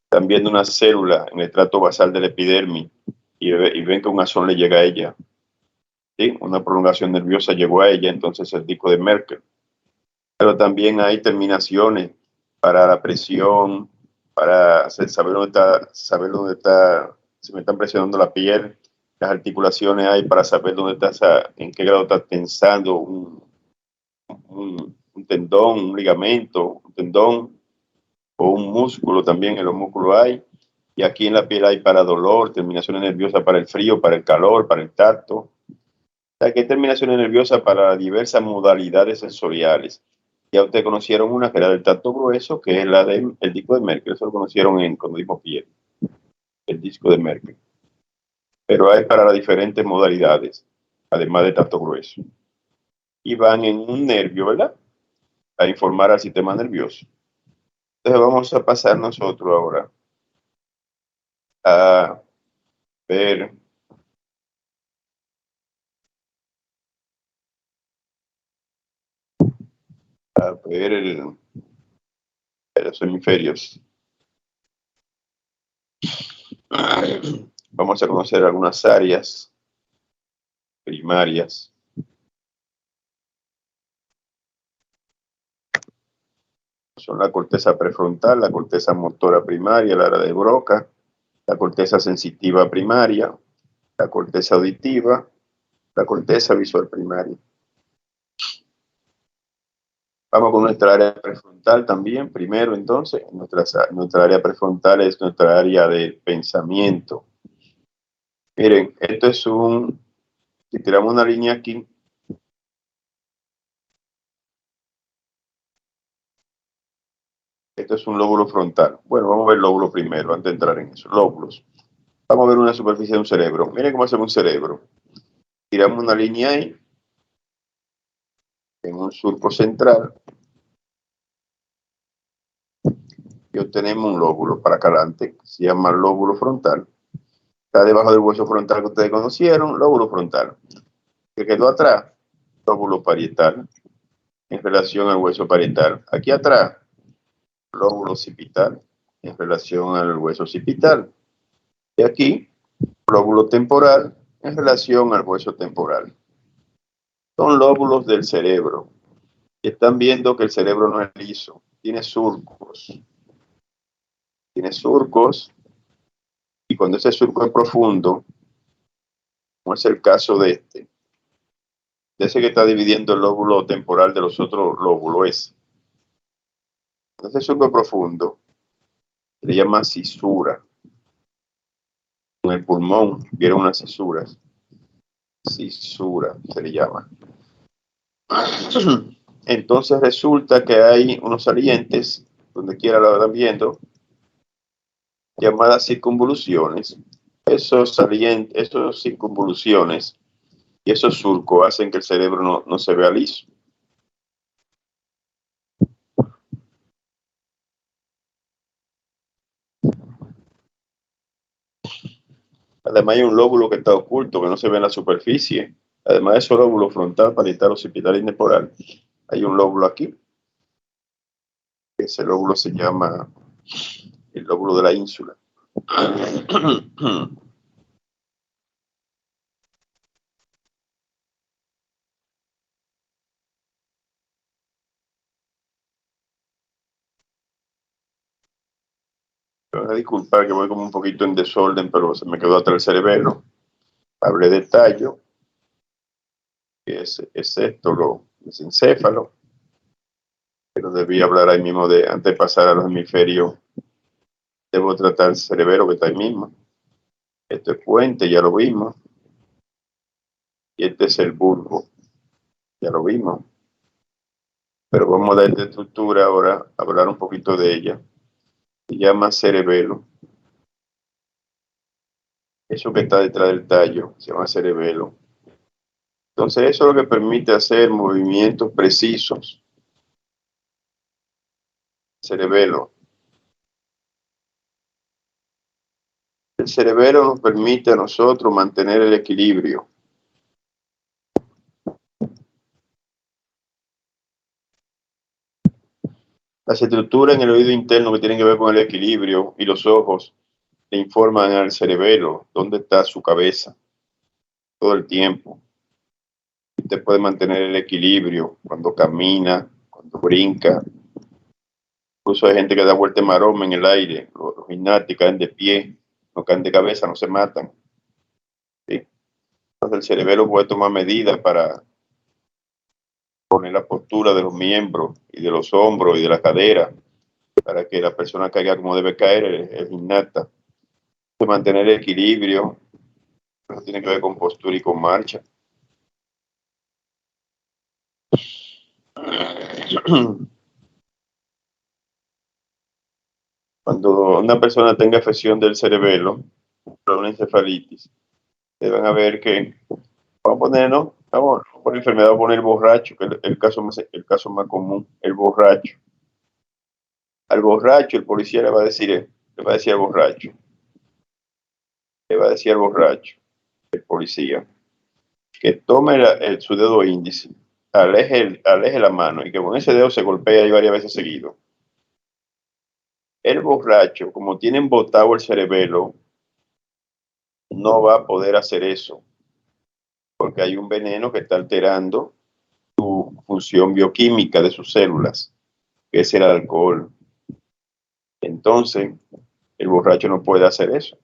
Están viendo una célula en el trato basal del epidermis y ven que un axón le llega a ella. ¿Sí? Una prolongación nerviosa llegó a ella, entonces el disco de Merkel. Pero también hay terminaciones para la presión, para saber dónde está, si me están presionando la piel. Las articulaciones hay para saber dónde está, en qué grado está tensando un tendón, un ligamento, un tendón o un músculo también. En los músculos hay. Y aquí en la piel hay para dolor, terminaciones nerviosas para el frío, para el calor, para el tacto. O sea, que hay terminaciones nerviosas para diversas modalidades sensoriales. Ya ustedes conocieron una que era del tacto grueso, que es la del disco de Merkel. Eso lo conocieron cuando dimos piel, el disco de Merkel. Pero hay para las diferentes modalidades, además de tacto grueso. Y van en un nervio, ¿verdad? A informar al sistema nervioso. Entonces vamos a pasar nosotros ahora a ver los hemisferios. Vamos a conocer algunas áreas primarias. Son la corteza prefrontal, la corteza motora primaria, la área de Broca, la corteza sensitiva primaria, la corteza auditiva, la corteza visual primaria. Vamos con nuestra área prefrontal también, primero entonces. Nuestra área prefrontal es nuestra área de pensamiento. Miren, esto es si tiramos una línea aquí, esto es un lóbulo frontal. Bueno, vamos a ver el lóbulo primero, antes de entrar en eso. Lóbulos. Vamos a ver una superficie de un cerebro. Miren cómo hacemos un cerebro. Tiramos una línea ahí, en un surco central, y obtenemos un lóbulo para acá adelante, que se llama lóbulo frontal. Está debajo del hueso frontal que ustedes conocieron, lóbulo frontal. Que quedó atrás, lóbulo parietal. en relación al hueso parietal. Aquí atrás, lóbulo occipital en relación al hueso occipital. Y aquí, lóbulo temporal en relación al hueso temporal. Son lóbulos del cerebro. Y están viendo que el cerebro no es liso, tiene surcos. Tiene surcos, y cuando ese surco es profundo, como es el caso de ese que está dividiendo el lóbulo temporal de los otros lóbulos, ese surco es profundo, se le llama cisura. En el pulmón vieron unas cisuras, cisura se le llama. Entonces resulta que hay unos salientes, donde quiera lo van viendo, llamadas circunvoluciones. Esos salientes, esos circunvoluciones y esos surcos hacen que el cerebro no se vea liso. Además hay un lóbulo que está oculto, que no se ve en la superficie. Además de ese lóbulo frontal, parietal, occipital y temporal, hay un lóbulo aquí. Ese lóbulo se llama el lóbulo de la ínsula. Me voy a disculpar que voy como un poquito en desorden, pero se me quedó atrás el cerebelo. Hablé de tallo, que es esto, lo mesencéfalo, pero debí hablar ahí mismo antes de pasar a los hemisferios. Debo tratar el cerebelo que está ahí mismo. Este es puente, ya lo vimos. Y este es el bulbo, ya lo vimos. Pero vamos a dar esta estructura ahora, a hablar un poquito de ella. Se llama cerebelo. Eso que está detrás del tallo se llama cerebelo. Entonces eso es lo que permite hacer movimientos precisos. Cerebelo. El cerebelo nos permite a nosotros mantener el equilibrio. Las estructuras en el oído interno que tienen que ver con el equilibrio y los ojos le informan al cerebelo dónde está su cabeza todo el tiempo. Usted puede mantener el equilibrio cuando camina, cuando brinca. Incluso hay gente que da vuelta en maroma en el aire. Los gimnastas caen de pie, no caen de cabeza, no se matan. ¿Sí? Entonces el cerebelo puede tomar medidas para poner la postura de los miembros y de los hombros y de la cadera para que la persona caiga como debe caer, el gimnasta. Mantener el equilibrio, eso tiene que ver con postura y con marcha. Cuando una persona tenga afección del cerebelo, una encefalitis, deben a ver que, vamos a poner, ¿no? Vamos por enfermedad, vamos a poner borracho, que es el caso más común, el borracho. Al borracho, el policía le va a decir al borracho, el policía, que tome su dedo índice, aleje la mano y que con ese dedo se golpee ahí varias veces seguido. El borracho, como tiene embotado el cerebelo, no va a poder hacer eso, porque hay un veneno que está alterando su función bioquímica de sus células, que es el alcohol. Entonces, el borracho no puede hacer eso.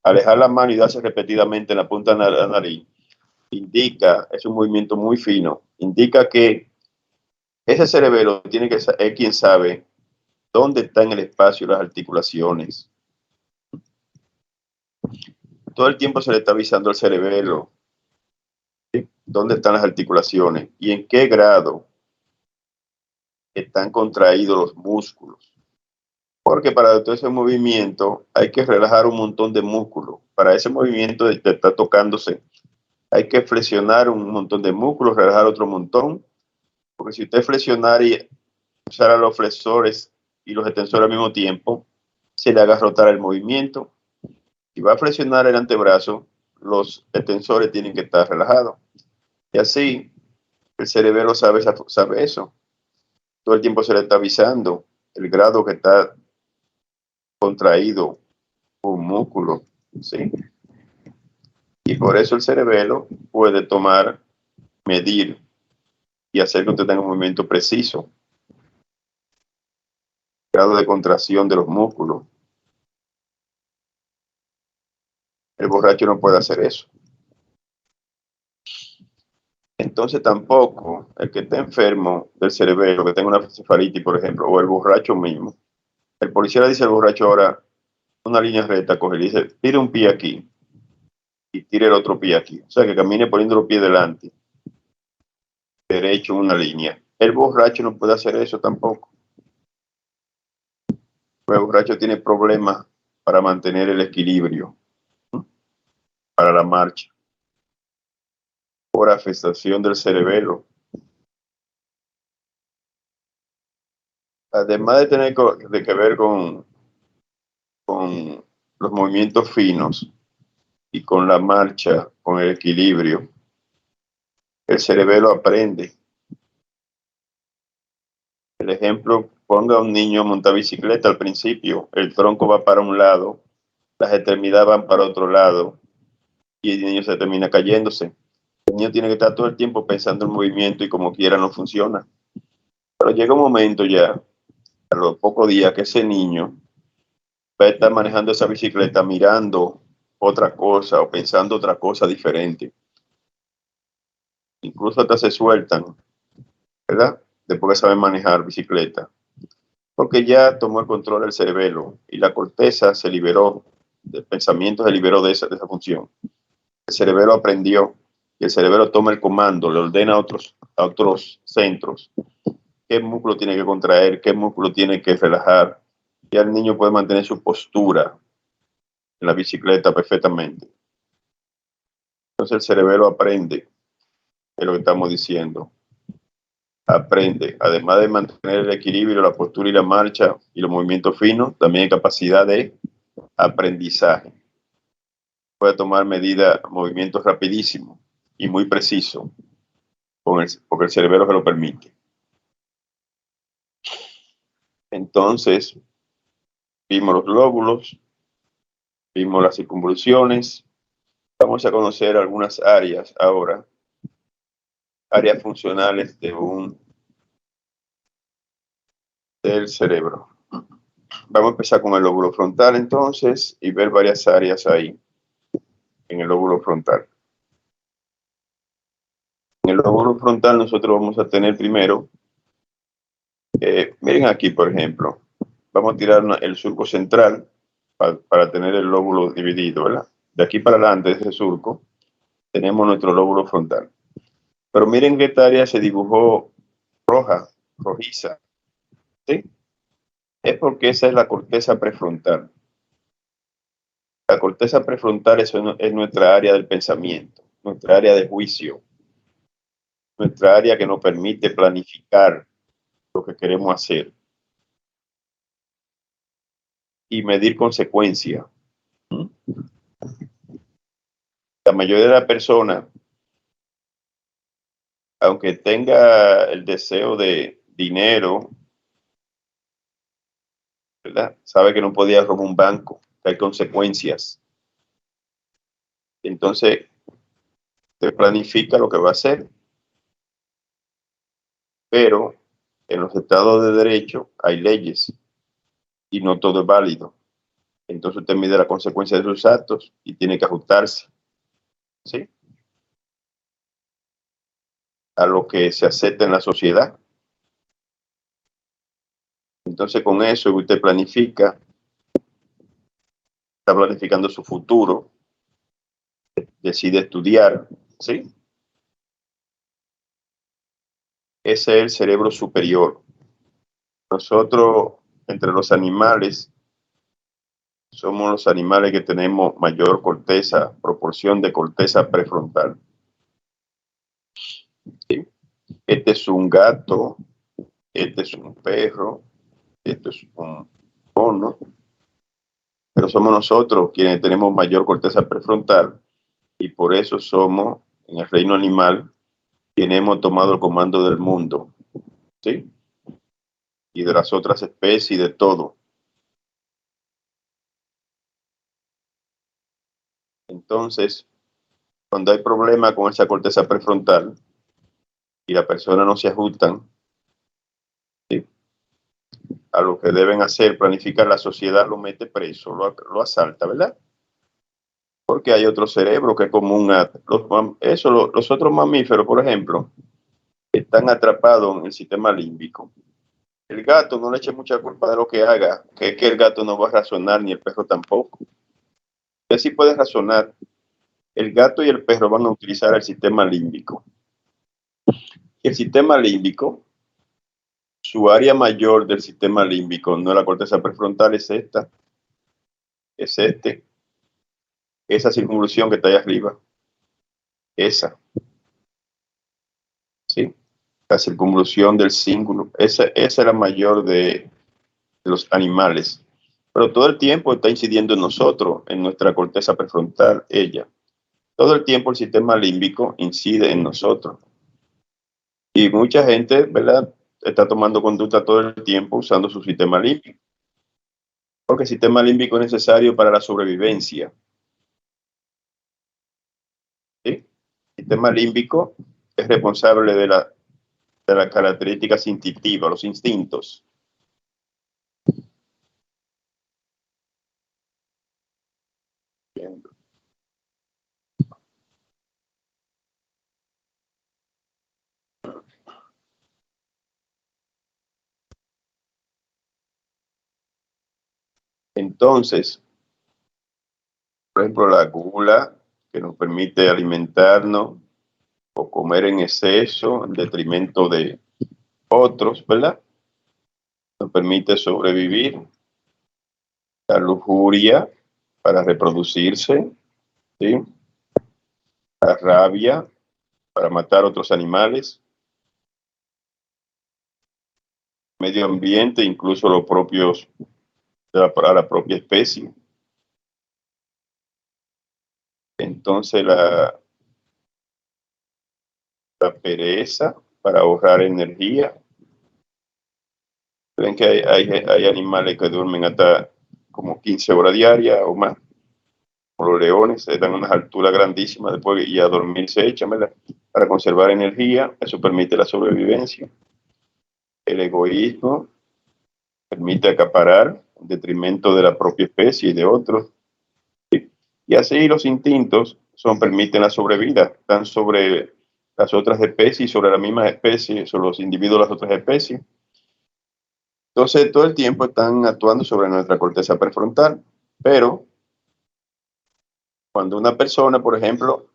Alejar la mano y darse repetidamente en la punta de la nariz indica, es un movimiento muy fino, indica que ese cerebelo tiene que ser quien sabe dónde está en el espacio las articulaciones. Todo el tiempo se le está avisando al cerebelo, ¿sí?, dónde están las articulaciones y en qué grado están contraídos los músculos. Porque para todo ese movimiento hay que relajar un montón de músculos. Para ese movimiento de estar tocándose, hay que flexionar un montón de músculos, relajar otro montón. Porque si usted flexionar y usar los flexores y los extensores al mismo tiempo, se le haga rotar el movimiento. Si va a flexionar el antebrazo, los extensores tienen que estar relajados. Y así, El cerebelo sabe eso. Todo el tiempo se le está avisando el grado que está contraído un músculo, ¿sí? Y por eso el cerebelo puede tomar, medir y hacer que usted tenga un movimiento preciso. Grado de contracción de los músculos. El borracho no puede hacer eso. Entonces tampoco el que esté enfermo del cerebelo, que tenga una encefalitis, por ejemplo, o el borracho mismo, el policía le dice al borracho ahora una línea recta, coge y dice, tire un pie aquí y tire el otro pie aquí. O sea, que camine poniendo los pies delante, derecho en una línea. El borracho no puede hacer eso tampoco. El borracho tiene problemas para mantener el equilibrio, para la marcha, por afectación del cerebelo. Además de tener que ver con los movimientos finos y con la marcha, con el equilibrio, el cerebelo aprende. El ejemplo, ponga a un niño a montar bicicleta al principio, el tronco va para un lado, las extremidades van para otro lado y el niño se termina cayéndose. El niño tiene que estar todo el tiempo pensando en movimiento y como quiera no funciona. Pero llega un momento ya, a los pocos días, que ese niño va a estar manejando esa bicicleta mirando otra cosa o pensando otra cosa diferente. Incluso hasta se sueltan, ¿verdad? Después que saben manejar bicicleta. Porque ya tomó el control del cerebelo y la corteza se liberó, del pensamiento se liberó de esa función. El cerebelo aprendió y el cerebelo toma el comando, le ordena a otros centros qué músculo tiene que contraer, qué músculo tiene que relajar. Ya el niño puede mantener su postura en la bicicleta perfectamente. Entonces el cerebelo aprende, es lo que estamos diciendo. Aprende, además de mantener el equilibrio, la postura y la marcha y los movimientos finos, también hay capacidad de aprendizaje. Puede tomar medidas, movimientos rapidísimos y muy precisos, porque el cerebelo se lo permite. Entonces, vimos los lóbulos, vimos las circunvoluciones. Vamos a conocer algunas áreas ahora, áreas funcionales del cerebro. Vamos a empezar con el lóbulo frontal entonces y ver varias áreas ahí en el lóbulo frontal. En el lóbulo frontal nosotros vamos a tener primero, miren aquí por ejemplo, vamos a tirar el surco central para tener el lóbulo dividido, ¿verdad? De aquí para adelante, de ese surco, tenemos nuestro lóbulo frontal. Pero miren que esta área se dibujó rojiza, ¿sí? Es porque esa es la corteza prefrontal. La corteza prefrontal es nuestra área del pensamiento, nuestra área de juicio, nuestra área que nos permite planificar lo que queremos hacer y medir consecuencias. La mayoría de las personas, aunque tenga el deseo de dinero, ¿verdad? Sabe que no podía robar un banco, que hay consecuencias. Entonces, se planifica lo que va a hacer. Pero en los estados de derecho hay leyes y no todo es válido. Entonces usted mide la consecuencia de sus actos y tiene que ajustarse, ¿sí?, a lo que se acepta en la sociedad. Entonces con eso usted planifica, está planificando su futuro, decide estudiar, ¿sí? Ese es el cerebro superior. Nosotros, entre los animales, somos los animales que tenemos mayor corteza, proporción de corteza prefrontal. ¿Sí? Este es un gato, este es un perro, este es un mono, pero somos nosotros quienes tenemos mayor corteza prefrontal y por eso somos, en el reino animal, quienes hemos tomado el comando del mundo, ¿sí? Y de las otras especies y de todo. Entonces, cuando hay problema con esa corteza prefrontal y la persona no se ajustan, ¿sí?, a lo que deben hacer, planificar, la sociedad lo mete preso, lo asalta, ¿verdad? Porque hay otro cerebro que es común a los otros mamíferos, por ejemplo, están atrapados en el sistema límbico. El gato no le eche mucha culpa de lo que haga, que es que el gato no va a razonar, ni el perro tampoco. Usted sí puede razonar. El gato y el perro van a utilizar el sistema límbico. Y el sistema límbico, su área mayor del sistema límbico, no es la corteza prefrontal, es esta. Es esa circunvolución que está ahí arriba. Esa. ¿Sí? La circunvolución del cíngulo. Esa es la mayor de los animales. Pero todo el tiempo está incidiendo en nosotros, en nuestra corteza prefrontal, ella. Todo el tiempo el sistema límbico incide en nosotros. Y mucha gente, ¿verdad?, está tomando conducta todo el tiempo usando su sistema límbico. Porque el sistema límbico es necesario para la sobrevivencia. ¿Sí? El sistema límbico es responsable de las características instintivas, los instintos. Bien. Entonces, por ejemplo, la gula, que nos permite alimentarnos o comer en exceso en detrimento de otros, ¿verdad?, nos permite sobrevivir. La lujuria para reproducirse, ¿sí? La rabia para matar otros animales, medio ambiente, incluso los propios para la propia especie. Entonces la pereza para ahorrar energía. Ven que hay animales que duermen hasta como 15 horas diarias o más. Como los leones, están a unas alturas grandísimas después y a dormir se echan, ¿verdad?, para conservar energía. Eso permite la sobrevivencia. El egoísmo permite acaparar en detrimento de la propia especie y de otros. Y así los instintos permiten la sobrevida, están sobre las otras especies, sobre la misma especie, sobre los individuos de las otras especies. Entonces, todo el tiempo están actuando sobre nuestra corteza prefrontal. Pero cuando una persona, por ejemplo,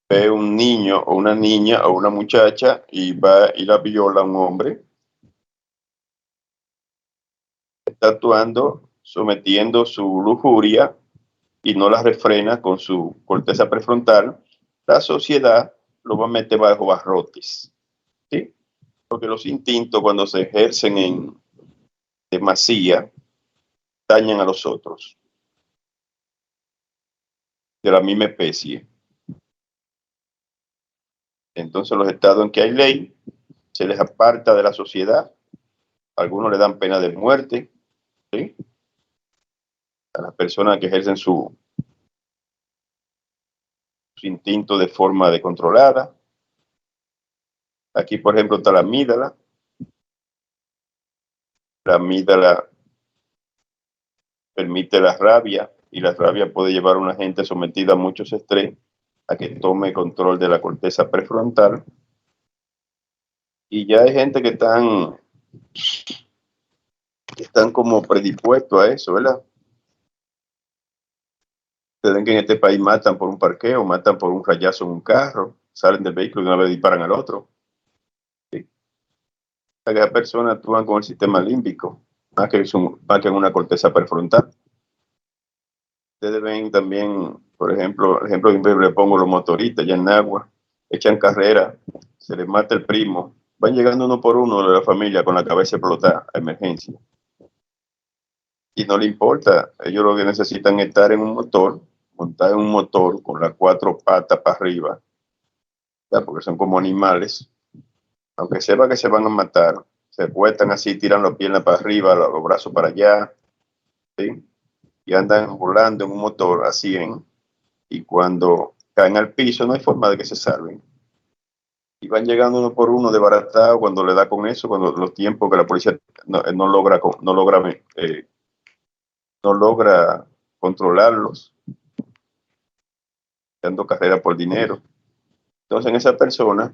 ve un niño o una niña o una muchacha y va y la viola a un hombre, está actuando sometiendo su lujuria y no la refrena con su corteza prefrontal, la sociedad lo va a meter bajo barrotes, ¿sí? Porque los instintos, cuando se ejercen en demasía, dañan a los otros de la misma especie. Entonces, los estados en que hay ley se les aparta de la sociedad. Algunos le dan pena de muerte, ¿sí?, a las personas que ejercen su instinto de forma controlada. Aquí, por ejemplo, está la amígdala. La amígdala permite la rabia, y la rabia puede llevar a una gente sometida a muchos estrés a que tome control de la corteza prefrontal. Y ya hay gente que están como predispuestos a eso, ¿verdad? Ustedes ven que en este país matan por un parqueo, matan por un rayazo en un carro, salen del vehículo y de una vez disparan al otro. ¿Sí? Las personas actúan con el sistema límbico, más que en una corteza prefrontal. Ustedes ven también, por ejemplo, que le pongo los motoristas ya en agua, echan carrera, se les mata el primo, van llegando uno por uno de la familia con la cabeza explotada a emergencia. Y no le importa, ellos lo que necesitan es estar en un motor, montar en un motor con las 4 patas para arriba, ¿verdad? Porque son como animales. Aunque sepa que se van a matar, se acuestan así, tiran las piernas para arriba, los brazos para allá, ¿sí? Y andan volando en un motor a 100, y cuando caen al piso no hay forma de que se salven. Y van llegando uno por uno desbaratados cuando le da con eso, cuando los tiempos que la policía no logra controlarlos, dando carrera por dinero. Entonces en esa persona,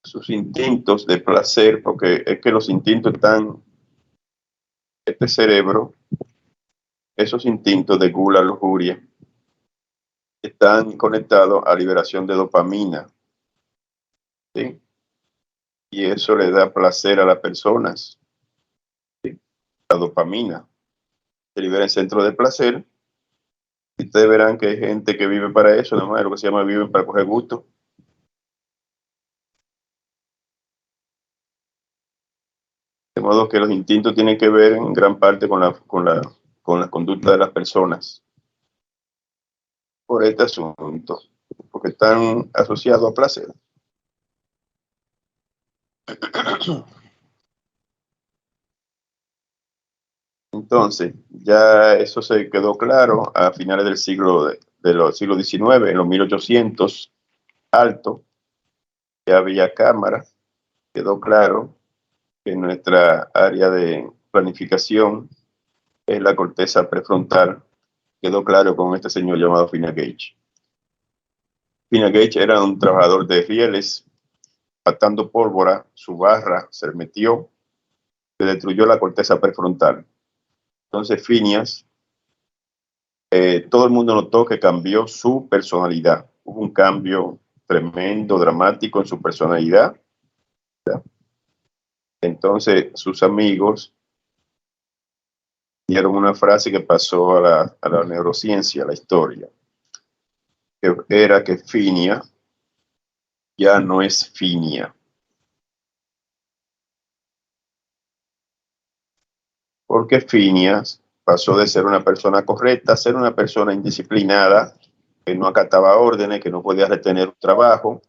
sus instintos de placer, porque es que los instintos están, este cerebro, esos instintos de gula, lujuria, están conectados a liberación de dopamina, ¿sí? Y eso le da placer a las personas, ¿sí? La dopamina se libera en centro de placer, y ustedes verán que hay gente que vive para eso, nada más lo que se llama viven para coger gusto. De modo que los instintos tienen que ver en gran parte con la conducta de las personas por este asunto, porque están asociados a placer. Entonces, ya eso se quedó claro a finales del siglo XIX, en los 1800 alto, ya había cámaras, quedó claro que nuestra área de planificación es la corteza prefrontal, quedó claro con este señor llamado Phineas Gage. Phineas Gage era un trabajador de rieles, atando pólvora, su barra se metió, se destruyó la corteza prefrontal. Entonces Phineas, todo el mundo notó que cambió su personalidad. Hubo un cambio tremendo, dramático en su personalidad. ¿Ya? Entonces sus amigos dieron una frase que pasó a la neurociencia, a la historia, que era que Phineas ya no es Phineas. Porque Phineas pasó de ser una persona correcta a ser una persona indisciplinada, que no acataba órdenes, que no podía retener un trabajo,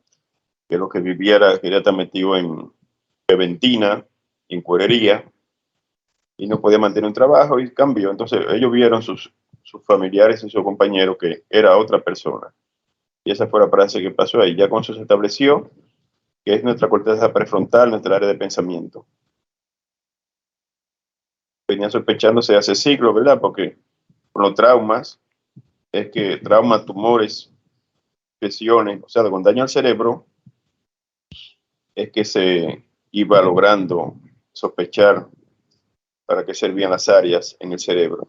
que lo que viviera quería estar metido en preventina, en cuerería, y no podía mantener un trabajo, y cambió. Entonces ellos vieron sus familiares y sus compañeros que era otra persona. Y esa fue la frase que pasó ahí. Ya con eso se estableció que es nuestra corteza prefrontal, nuestra área de pensamiento. Venía sospechándose hace siglos, ¿verdad? Porque con los traumas, es que traumas, tumores, lesiones, o sea, con daño al cerebro, es que se iba logrando sospechar para qué servían las áreas en el cerebro.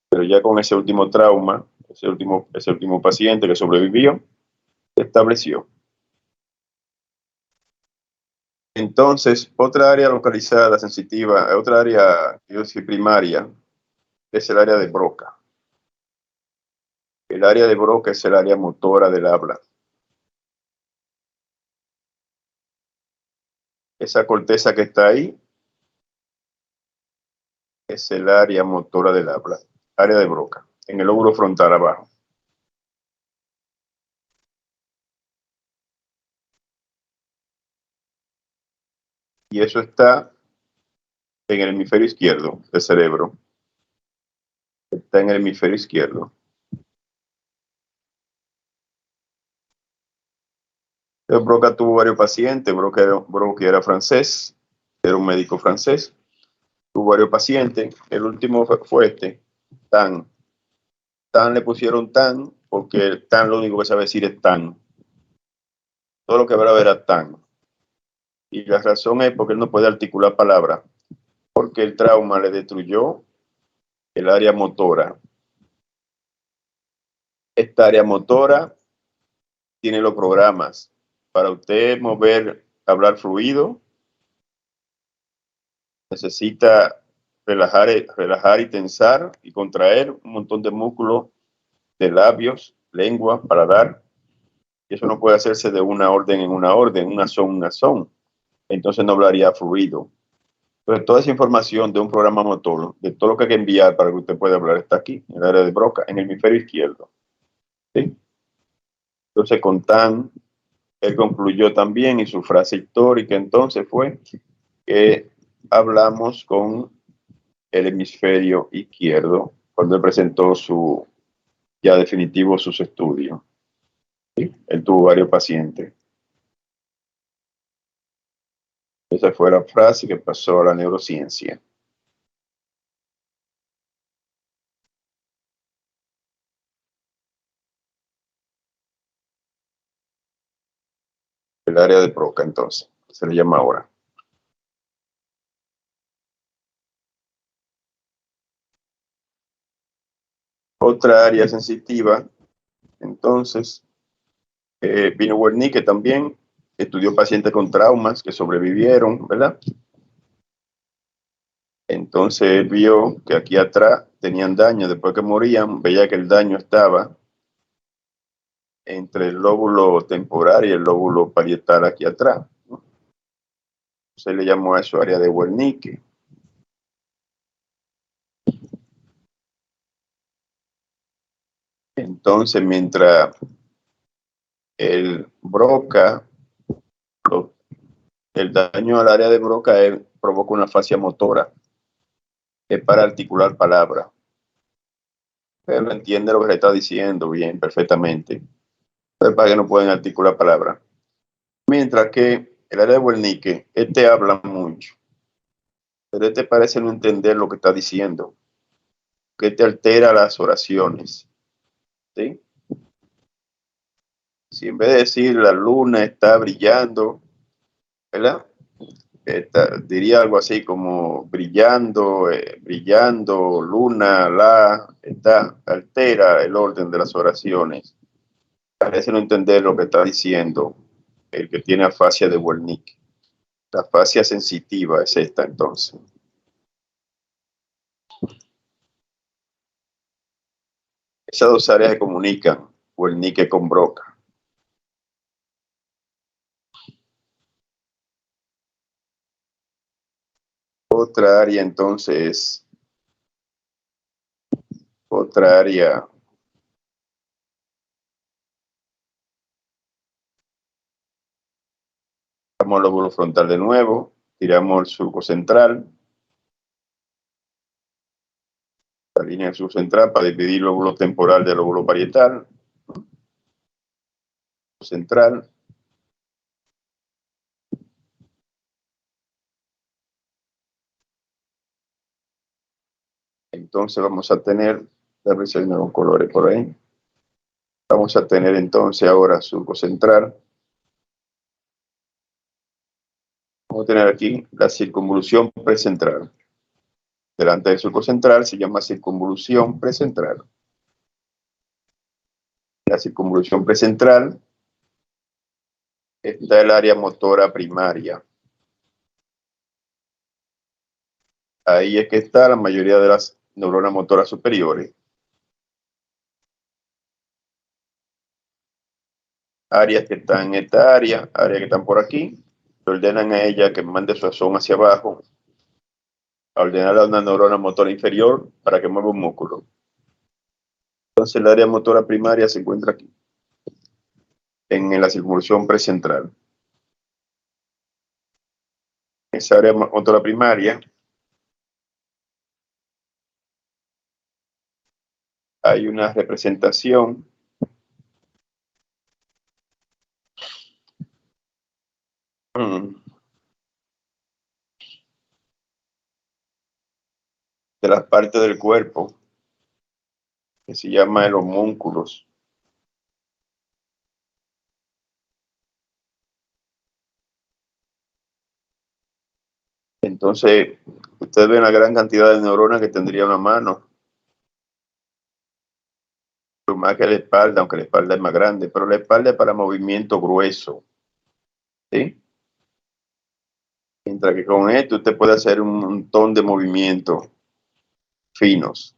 Pero ya con ese último trauma, ese último paciente que sobrevivió, se estableció. Entonces, otra área localizada, sensitiva, otra área, yo decía, primaria, es el área de Broca. El área de Broca es el área motora del habla. Esa corteza que está ahí es el área motora del habla, área de Broca, en el lóbulo frontal abajo. Y eso está en el hemisferio izquierdo del cerebro. Está en el hemisferio izquierdo. Broca tuvo varios pacientes. Broca era francés, era un médico francés. Tuvo varios pacientes. El último fue este, Tan. Tan le pusieron Tan porque Tan lo único que sabe decir es Tan. Todo lo que hablaba era Tan. Y la razón es porque él no puede articular palabras, porque el trauma le destruyó el área motora. Esta área motora tiene los programas para usted hablar fluido. Necesita relajar y tensar y contraer un montón de músculos de labios, lengua, paladar. Y eso no puede hacerse de una orden en una orden, una son. Entonces no hablaría fluido. Entonces toda esa información de un programa motor, de todo lo que hay que enviar para que usted pueda hablar, está aquí, en el área de Broca, en el hemisferio izquierdo. ¿Sí? Entonces, con Tan, él concluyó también, y su frase histórica entonces fue que hablamos con el hemisferio izquierdo cuando él presentó su ya definitivo sus estudios. ¿Sí? Él tuvo varios pacientes. Esa fue la frase que pasó a la neurociencia. El área de Broca, entonces, se le llama ahora. Otra área sensitiva, entonces, vino Wernicke también, estudió pacientes con traumas que sobrevivieron, ¿verdad? Entonces él vio que aquí atrás tenían daño, después que morían, veía que el daño estaba entre el lóbulo temporal y el lóbulo parietal aquí atrás, ¿no? Se le llamó a eso área de Wernicke. Entonces, mientras el Broca, el daño al área de Broca provoca una fascia motora, es para articular palabras. Pero entiende lo que le está diciendo bien, perfectamente. Pero para que no pueden articular palabras. Mientras que el área de Wernicke, habla mucho, pero parece no entender lo que está diciendo, que altera las oraciones. ¿Sí? Si en vez de decir la luna está brillando, ¿verdad? Diría algo así como brillando, brillando, luna, altera el orden de las oraciones. Parece no entender lo que está diciendo el que tiene afasia de Wernicke. La afasia sensitiva es esta, entonces. Esas dos áreas se comunican, Wernicke con Broca. Otra área, entonces, otra área tiramos el lóbulo frontal de nuevo, tiramos el surco central, la línea del surco central para dividir el lóbulo temporal del lóbulo parietal, central. Entonces vamos a tener, a ver si hay nuevos colores por ahí. Vamos a tener entonces ahora surco central. Vamos a tener aquí la circunvolución precentral. Delante del surco central se llama circunvolución precentral. La circunvolución precentral está el área motora primaria. Ahí es que está la mayoría de las neuronas motoras superiores. Áreas que están en esta áreas que están por aquí, le ordenan a ella que mande su axón hacia abajo, a ordenarle a una neurona motora inferior para que mueva un músculo. Entonces el área motora primaria se encuentra aquí, en la circunvolución precentral. Esa área motora primaria hay una representación de las partes del cuerpo que se llama el homúnculos. Entonces, ustedes ven la gran cantidad de neuronas que tendría una mano. Más que la espalda, aunque la espalda es más grande, pero la espalda es para movimiento grueso. ¿Sí? Mientras que con esto usted puede hacer un montón de movimientos finos.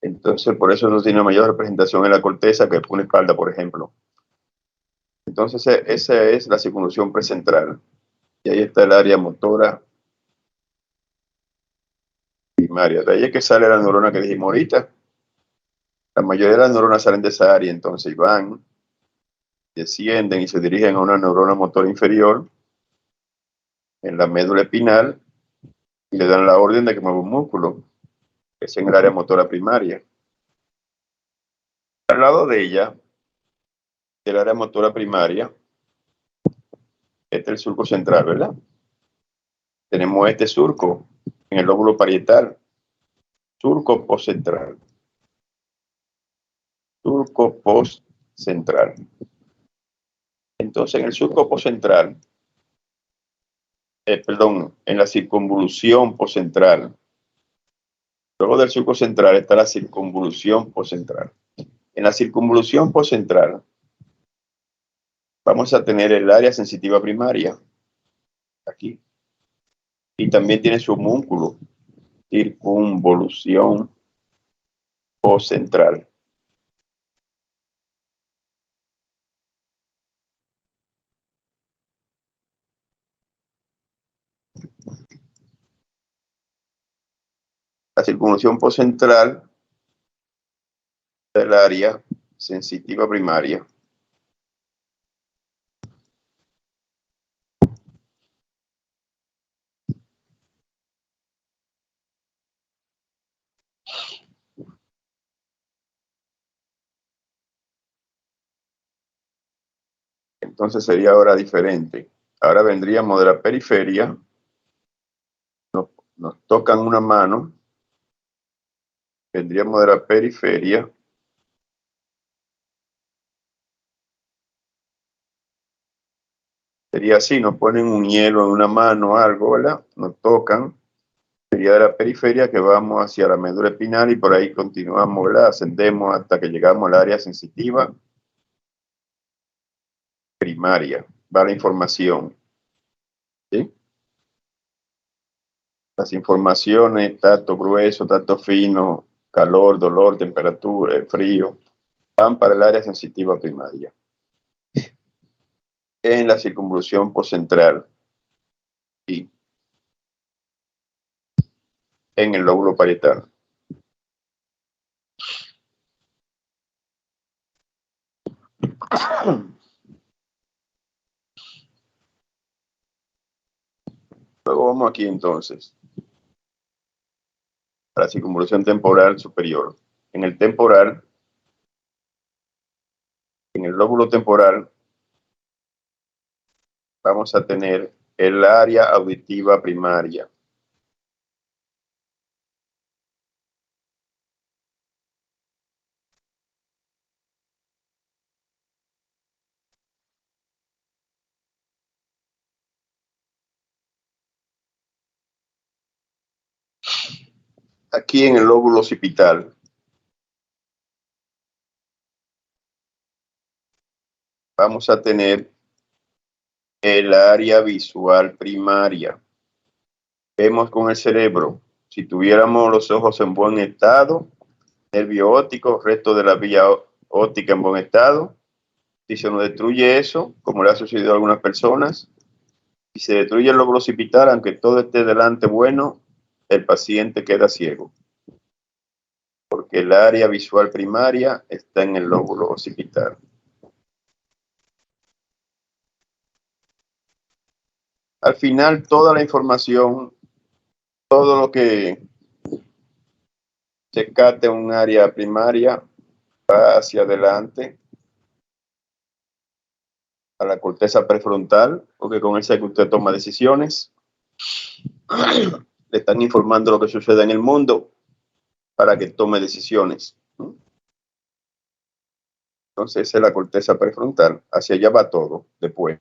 Entonces, por eso no tiene mayor representación en la corteza que una espalda, por ejemplo. Entonces, esa es la circunvolución precentral. Y ahí está el área motora primaria. De ahí es que sale la neurona que dijimos ahorita, La mayoría de las neuronas salen de esa área, entonces van, descienden y se dirigen a una neurona motora inferior en la médula espinal y le dan la orden de que mueva un músculo, que es en el área motora primaria. Al lado de ella, del área motora primaria, este es el surco central, ¿verdad? Tenemos este surco en el lóbulo parietal, surco postcentral. Surco postcentral. Entonces, en el surco postcentral, en la circunvolución postcentral, luego del surco central está la circunvolución postcentral. En la circunvolución postcentral vamos a tener el área sensitiva primaria, aquí, y también tiene su homúnculo, circunvolución postcentral. La circunvolución postcentral del área sensitiva primaria. Entonces sería ahora diferente. Ahora vendríamos de la periferia, nos tocan una mano, vendríamos de la periferia, sería así, nos ponen un hielo en una mano o algo, ¿verdad? Nos tocan, sería de la periferia que vamos hacia la médula espinal y por ahí continuamos, ¿verdad? Ascendemos hasta que llegamos al área sensitiva primaria, va la información, ¿sí? Las informaciones, tacto grueso, tacto fino, calor, dolor, temperatura, frío, van para el área sensitiva primaria. En la circunvolución postcentral y en el lóbulo parietal. Luego vamos aquí entonces a la circunvolución temporal superior. En el temporal, en el lóbulo temporal, vamos a tener el área auditiva primaria. Aquí en el lóbulo occipital vamos a tener el área visual primaria. Vemos con el cerebro, si tuviéramos los ojos en buen estado, nervio óptico, resto de la vía óptica en buen estado. Si se nos destruye eso, como le ha sucedido a algunas personas, si se destruye el lóbulo occipital, aunque todo esté delante bueno, el paciente queda ciego. Porque el área visual primaria está en el lóbulo occipital. Al final, toda la información, todo lo que se capte en un área primaria va hacia adelante a la corteza prefrontal, porque con esa que usted toma decisiones, le están informando lo que sucede en el mundo para que tome decisiones. Entonces esa es la corteza prefrontal, hacia allá va todo después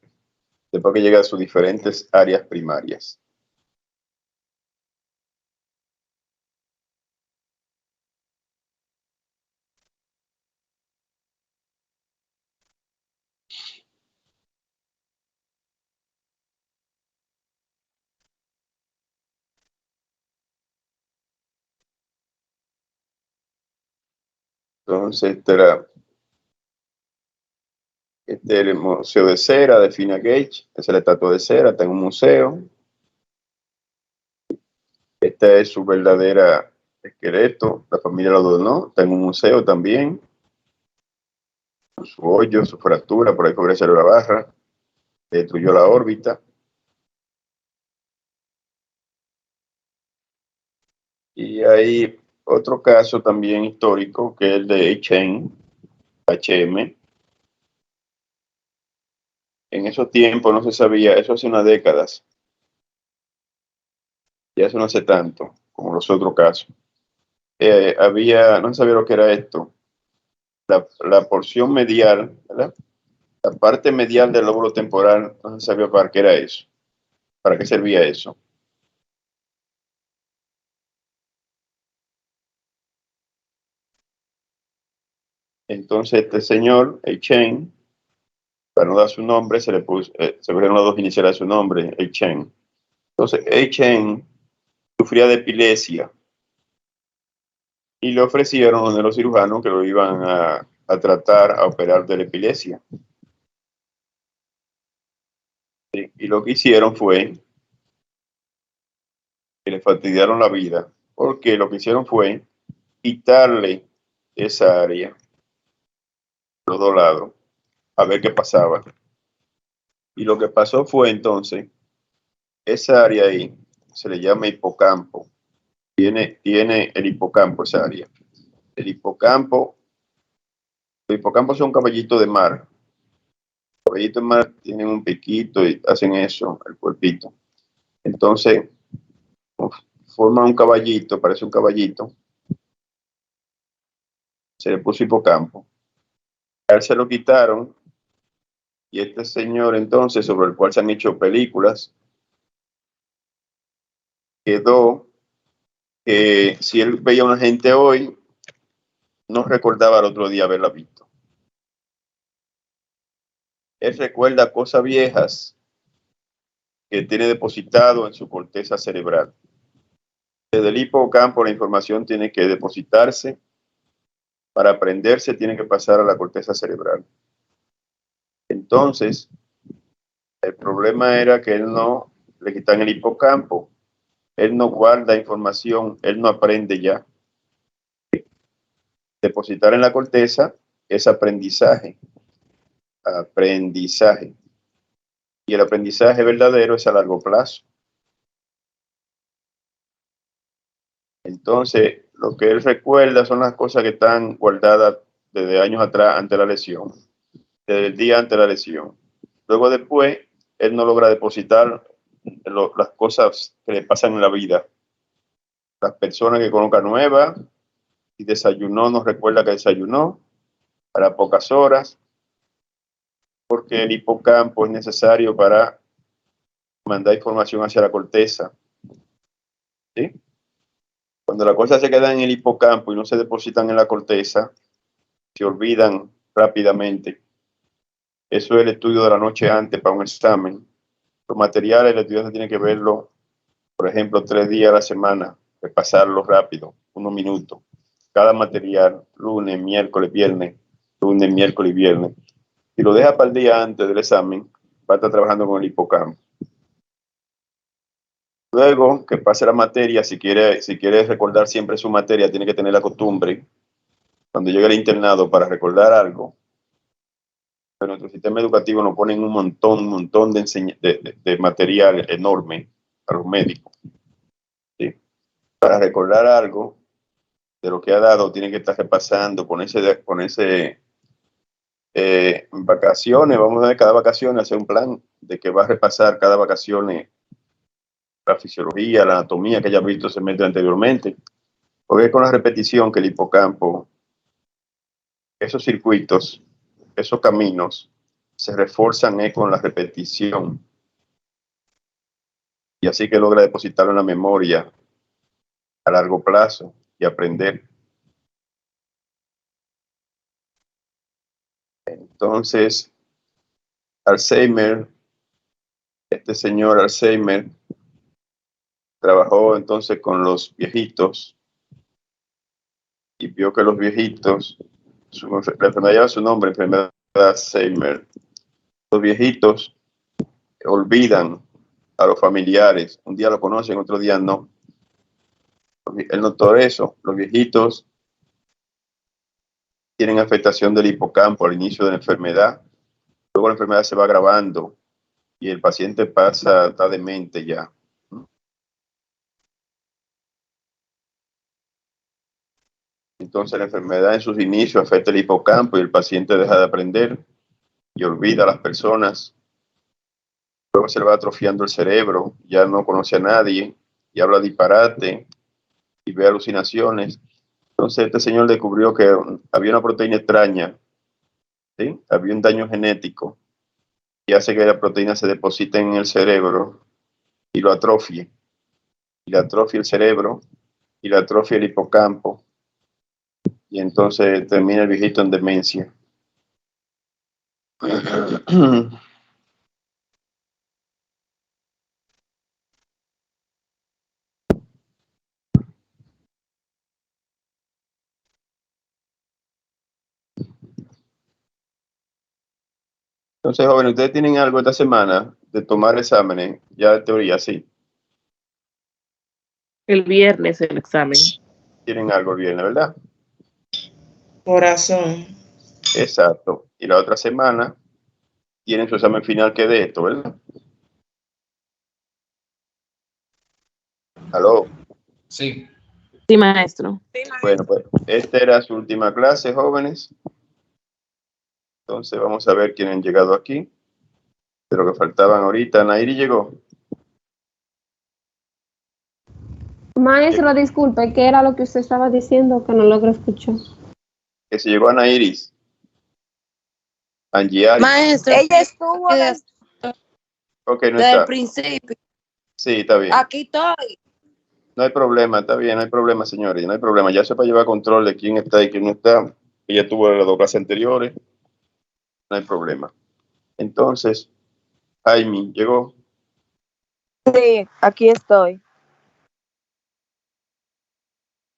que llega a sus diferentes áreas primarias. Entonces, este es el Museo de Cera de Fina Gage. Es la estatua de cera, está en un museo. Esta es su verdadera esqueleto, la familia lo donó, está en un museo también, con su hoyo, su fractura, por ahí fue Grecia la barra, destruyó la órbita. Y hay otro caso también histórico, que es el de HM. En esos tiempos no se sabía, eso hace unas décadas, ya eso no hace tanto como los otros casos. No se sabía lo que era esto. La porción medial, ¿verdad? La parte medial del lóbulo temporal, no se sabía para qué era eso, para qué servía eso. Entonces este señor, Chen, para no dar su nombre, se pusieron las dos iniciales de su nombre, Chen. Entonces Chen sufría de epilepsia y le ofrecieron a uno de los cirujanos que lo iban a tratar, a operar de la epilepsia. ¿Sí? Y lo que hicieron fue que le fastidiaron la vida, porque lo que hicieron fue quitarle esa área, los dos lados, a ver qué pasaba. Y lo que pasó fue entonces, esa área ahí se le llama hipocampo. Tiene el hipocampo esa área. Los hipocampos son caballito de mar. Los caballitos de mar tienen un piquito y hacen eso, el cuerpito. Entonces, forma un caballito, parece un caballito. Se le puso hipocampo. A él se lo quitaron. Y este señor, entonces, sobre el cual se han hecho películas, quedó que si él veía a una gente hoy, no recordaba al otro día haberla visto. Él recuerda cosas viejas que tiene depositado en su corteza cerebral. Desde el hipocampo la información tiene que depositarse. Para aprenderse tiene que pasar a la corteza cerebral. Entonces, el problema era que él no le quitan el hipocampo. Él no guarda información, él no aprende ya. Depositar en la corteza es aprendizaje. Aprendizaje. Y el aprendizaje verdadero es a largo plazo. Entonces, lo que él recuerda son las cosas que están guardadas desde años atrás ante la lesión, desde el día ante la lesión. Luego después, él no logra depositar las cosas que le pasan en la vida. Las personas que conozca nuevas, si desayunó, no recuerda que desayunó, para pocas horas, porque el hipocampo es necesario para mandar información hacia la corteza. ¿Sí? Cuando las cosas se quedan en el hipocampo y no se depositan en la corteza, se olvidan rápidamente. Eso es el estudio de la noche antes para un examen. Los materiales, el estudiante tiene que verlo, por ejemplo, 3 días a la semana, repasarlo rápido, 1 minuto. Cada material, lunes, miércoles, viernes, lunes, miércoles y viernes. Si lo deja para el día antes del examen, va a estar trabajando con el hipocampo. Luego que pase la materia, si quiere recordar siempre su materia, tiene que tener la costumbre, cuando llegue al internado, para recordar algo. Pero nuestro sistema educativo nos pone un montón de material enorme a los médicos. ¿Sí? Para recordar algo de lo que ha dado, tiene que estar repasando, ponerse en vacaciones, vamos a ver cada vacaciones, hacer un plan de que va a repasar cada vacaciones la fisiología, la anatomía que haya visto se mete anteriormente, porque es con la repetición que el hipocampo, esos circuitos, esos caminos, se refuerzan con la repetición, y así que logra depositarlo en la memoria a largo plazo y aprender. Entonces, Alzheimer, este señor Alzheimer, trabajó entonces con los viejitos y vio que los viejitos, la enfermedad lleva su nombre, enfermedad de Alzheimer. Los viejitos olvidan a los familiares, un día lo conocen, otro día no. Él notó eso. Los viejitos tienen afectación del hipocampo al inicio de la enfermedad. Luego la enfermedad se va agravando y el paciente está demente ya. Entonces la enfermedad en sus inicios afecta el hipocampo y el paciente deja de aprender y olvida a las personas. Luego se le va atrofiando el cerebro, ya no conoce a nadie y habla disparate y ve alucinaciones. Entonces este señor descubrió que había una proteína extraña, ¿sí? Había un daño genético y hace que la proteína se deposite en el cerebro y lo atrofie. Y le atrofia el cerebro y le atrofia el hipocampo. Y entonces termina el viejito en demencia. Entonces, jóvenes, ¿ustedes tienen algo esta semana de tomar exámenes? Ya de teoría, sí. El viernes el examen. Tienen algo el viernes, ¿verdad? Corazón. Exacto. Y la otra semana tienen su examen final que es de esto, ¿verdad? ¿Aló? Sí. Sí, maestro. Bueno, pues esta era su última clase, jóvenes. Entonces vamos a ver quiénes han llegado aquí. De lo que faltaban ahorita. Nairi llegó. Maestro, disculpe, ¿qué era lo que usted estaba diciendo que no logro escuchar? Que se llegó a Nairis. Angie Ari. Maestro, Ella estuvo Ok, no desde el está. principio. Sí, está bien. Aquí estoy. No hay problema, está bien, no hay problema, señores, no hay problema. Ya se para llevar control de quién está y quién no está. Ella tuvo las dos clases anteriores. No hay problema. Entonces, Jaime llegó. Sí, aquí estoy.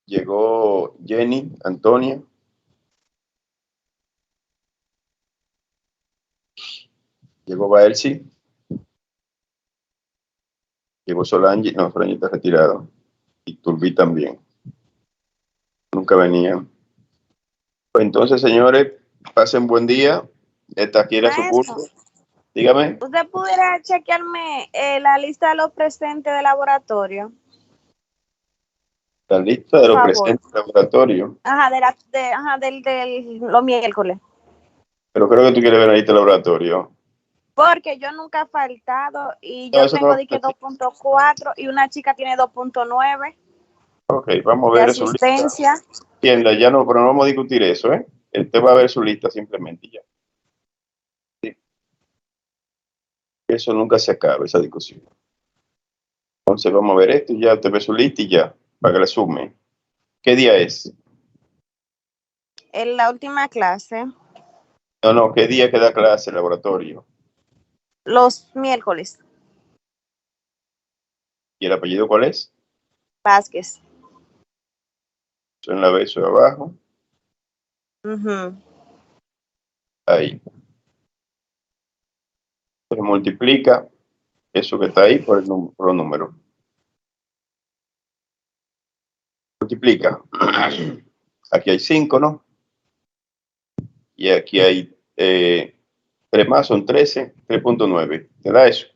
Llegó Jenny, Antonia. Llegó Baelsi. Llegó Solange. No, Solange está retirado. Y Turbí también. Nunca venían. Pues entonces, señores, pasen buen día. Esta aquí era su Maestro, curso. Dígame. ¿usted pudiera chequearme la lista de los presentes de laboratorio? La lista de Por los favor. presentes del laboratorio. Ajá, del los miércoles. Pero creo que tú quieres ver la lista del laboratorio. Porque yo nunca he faltado y No, yo eso tengo no. de que 2.4 y una chica tiene 2.9 Ok, vamos a de ver su lista. asistencia. Tienda, ya no, pero no vamos a discutir eso, ¿eh? Usted va a ver su lista simplemente y ya. Sí. Eso nunca se acaba, esa discusión. Entonces vamos a ver esto y ya usted ve su lista y ya, para que le sume. ¿Qué día es? En la última clase, No, ¿qué día queda clase, laboratorio? los miércoles, ¿Y el apellido cuál es? Vázquez. Eso en la B, eso de abajo. Ujú. Ahí. Se multiplica eso que está ahí por el número. Multiplica. Aquí hay 5, ¿no? Y aquí hay 3 más, son 13, 3.9. ¿Te da eso?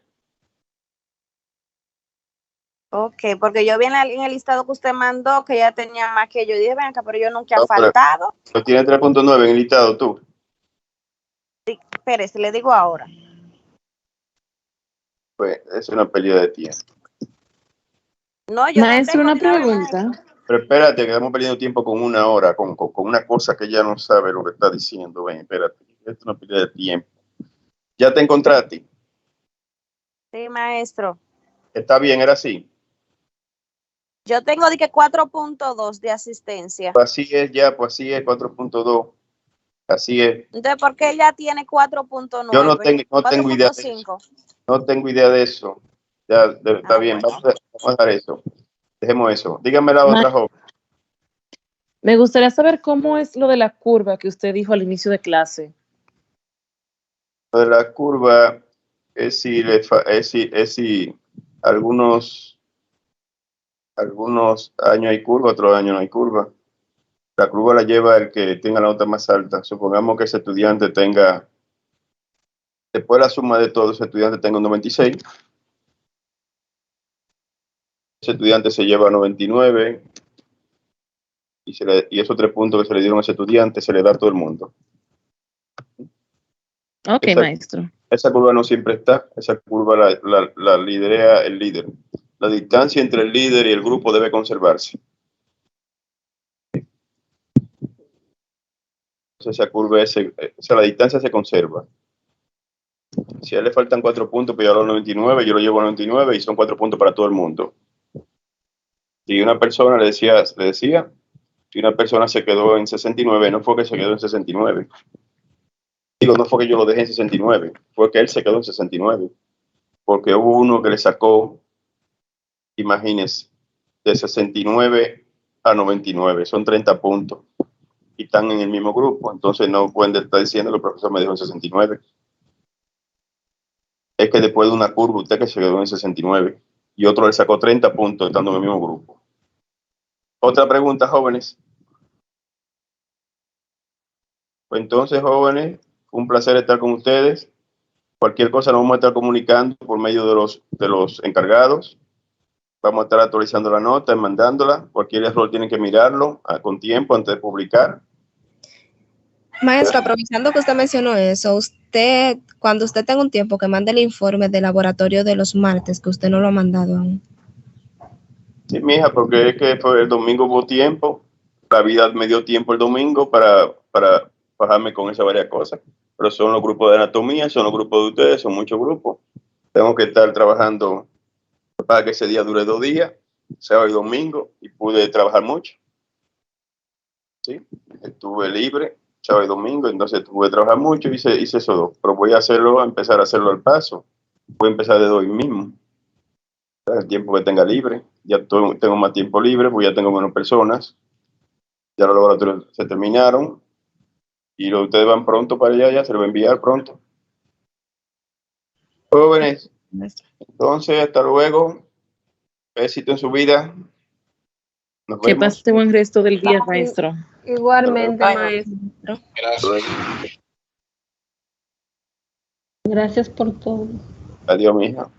Ok, porque yo vi en el listado que usted mandó que ya tenía más que yo. Dije, ven acá, pero yo nunca he No, pero- faltado. Lo tienes 3.9 en el listado tú. Espérese, le digo ahora. Pues es una pérdida de tiempo. No, yo Maestro, no una tengo nada. pregunta. Pero espérate, que estamos perdiendo tiempo con una hora, con una cosa que ella no sabe lo que está diciendo. Ven, espérate, esto es una pérdida de tiempo. ¿Ya te encontraste? Sí, maestro. Está bien, era así. Yo tengo de que 4.2 de asistencia. Pues así es ya, pues así es, 4.2. Así es. Entonces, ¿por qué ella tiene 4.9? Yo no tengo idea de eso. 4.5. No tengo idea de eso. Ya, está bien, bueno. vamos a dejar eso. Dejemos eso. Dígame la otra, joven. Me gustaría saber cómo es lo de la curva que usted dijo al inicio de clase. Lo de la curva es si algunos Algunos años hay curva, otros años no hay curva. La curva la lleva el que tenga la nota más alta. Supongamos que ese estudiante tenga, después de la suma de todos, ese estudiante tenga un 96. Ese estudiante se lleva 99 y esos 3 puntos que se le dieron a ese estudiante se le da a todo el mundo. Ok, maestro. Esa curva no siempre está, esa curva la lidera el líder. La distancia entre el líder y el grupo debe conservarse. Esa curva, la distancia se conserva. Si a él le faltan 4 puntos, pues yo lo 99, yo lo llevo a 99 y son 4 puntos para todo el mundo. Y una persona le decía, que una persona se quedó en 69, no fue que se quedó en 69. Digo, no fue que yo lo dejé en 69, fue que él se quedó en 69. Porque hubo uno que le sacó, imagínense, de 69 a 99, son 30 puntos. Y están en el mismo grupo, entonces no pueden estar diciendo que el profesor me dejó en 69. Es que después de una curva, usted que se quedó en 69 y otro le sacó 30 puntos estando en el mismo grupo. Otra pregunta, jóvenes. Pues entonces, jóvenes, un placer estar con ustedes. Cualquier cosa nos vamos a estar comunicando por medio de los encargados. Vamos a estar actualizando la nota y mandándola. Cualquier error tienen que mirarlo con tiempo antes de publicar. Maestro, aprovechando que usted mencionó eso, cuando usted tenga un tiempo, que mande el informe de laboratorio de los martes, que usted no lo ha mandado aún. Sí, mija, porque es que el domingo hubo tiempo. La vida me dio tiempo el domingo para bajarme con esas varias cosas. Pero son los grupos de anatomía, son los grupos de ustedes, son muchos grupos. Tengo que estar trabajando para que ese día dure 2 días, sábado y domingo, y pude trabajar mucho. Sí, estuve libre sábado y domingo, entonces pude trabajar mucho y hice eso 2. Pero voy a empezar a hacerlo al paso. Voy a empezar de hoy mismo. El tiempo que tenga libre, ya tengo más tiempo libre, pues ya tengo menos personas. Ya los laboratorios se terminaron y ustedes van pronto para allá, ya se lo voy a enviar pronto. Jóvenes, entonces hasta luego. Éxito en su vida. Nos Que vemos. pase buen resto del día, maestro. Igualmente, maestro. Gracias. Gracias por todo. Adiós, mija.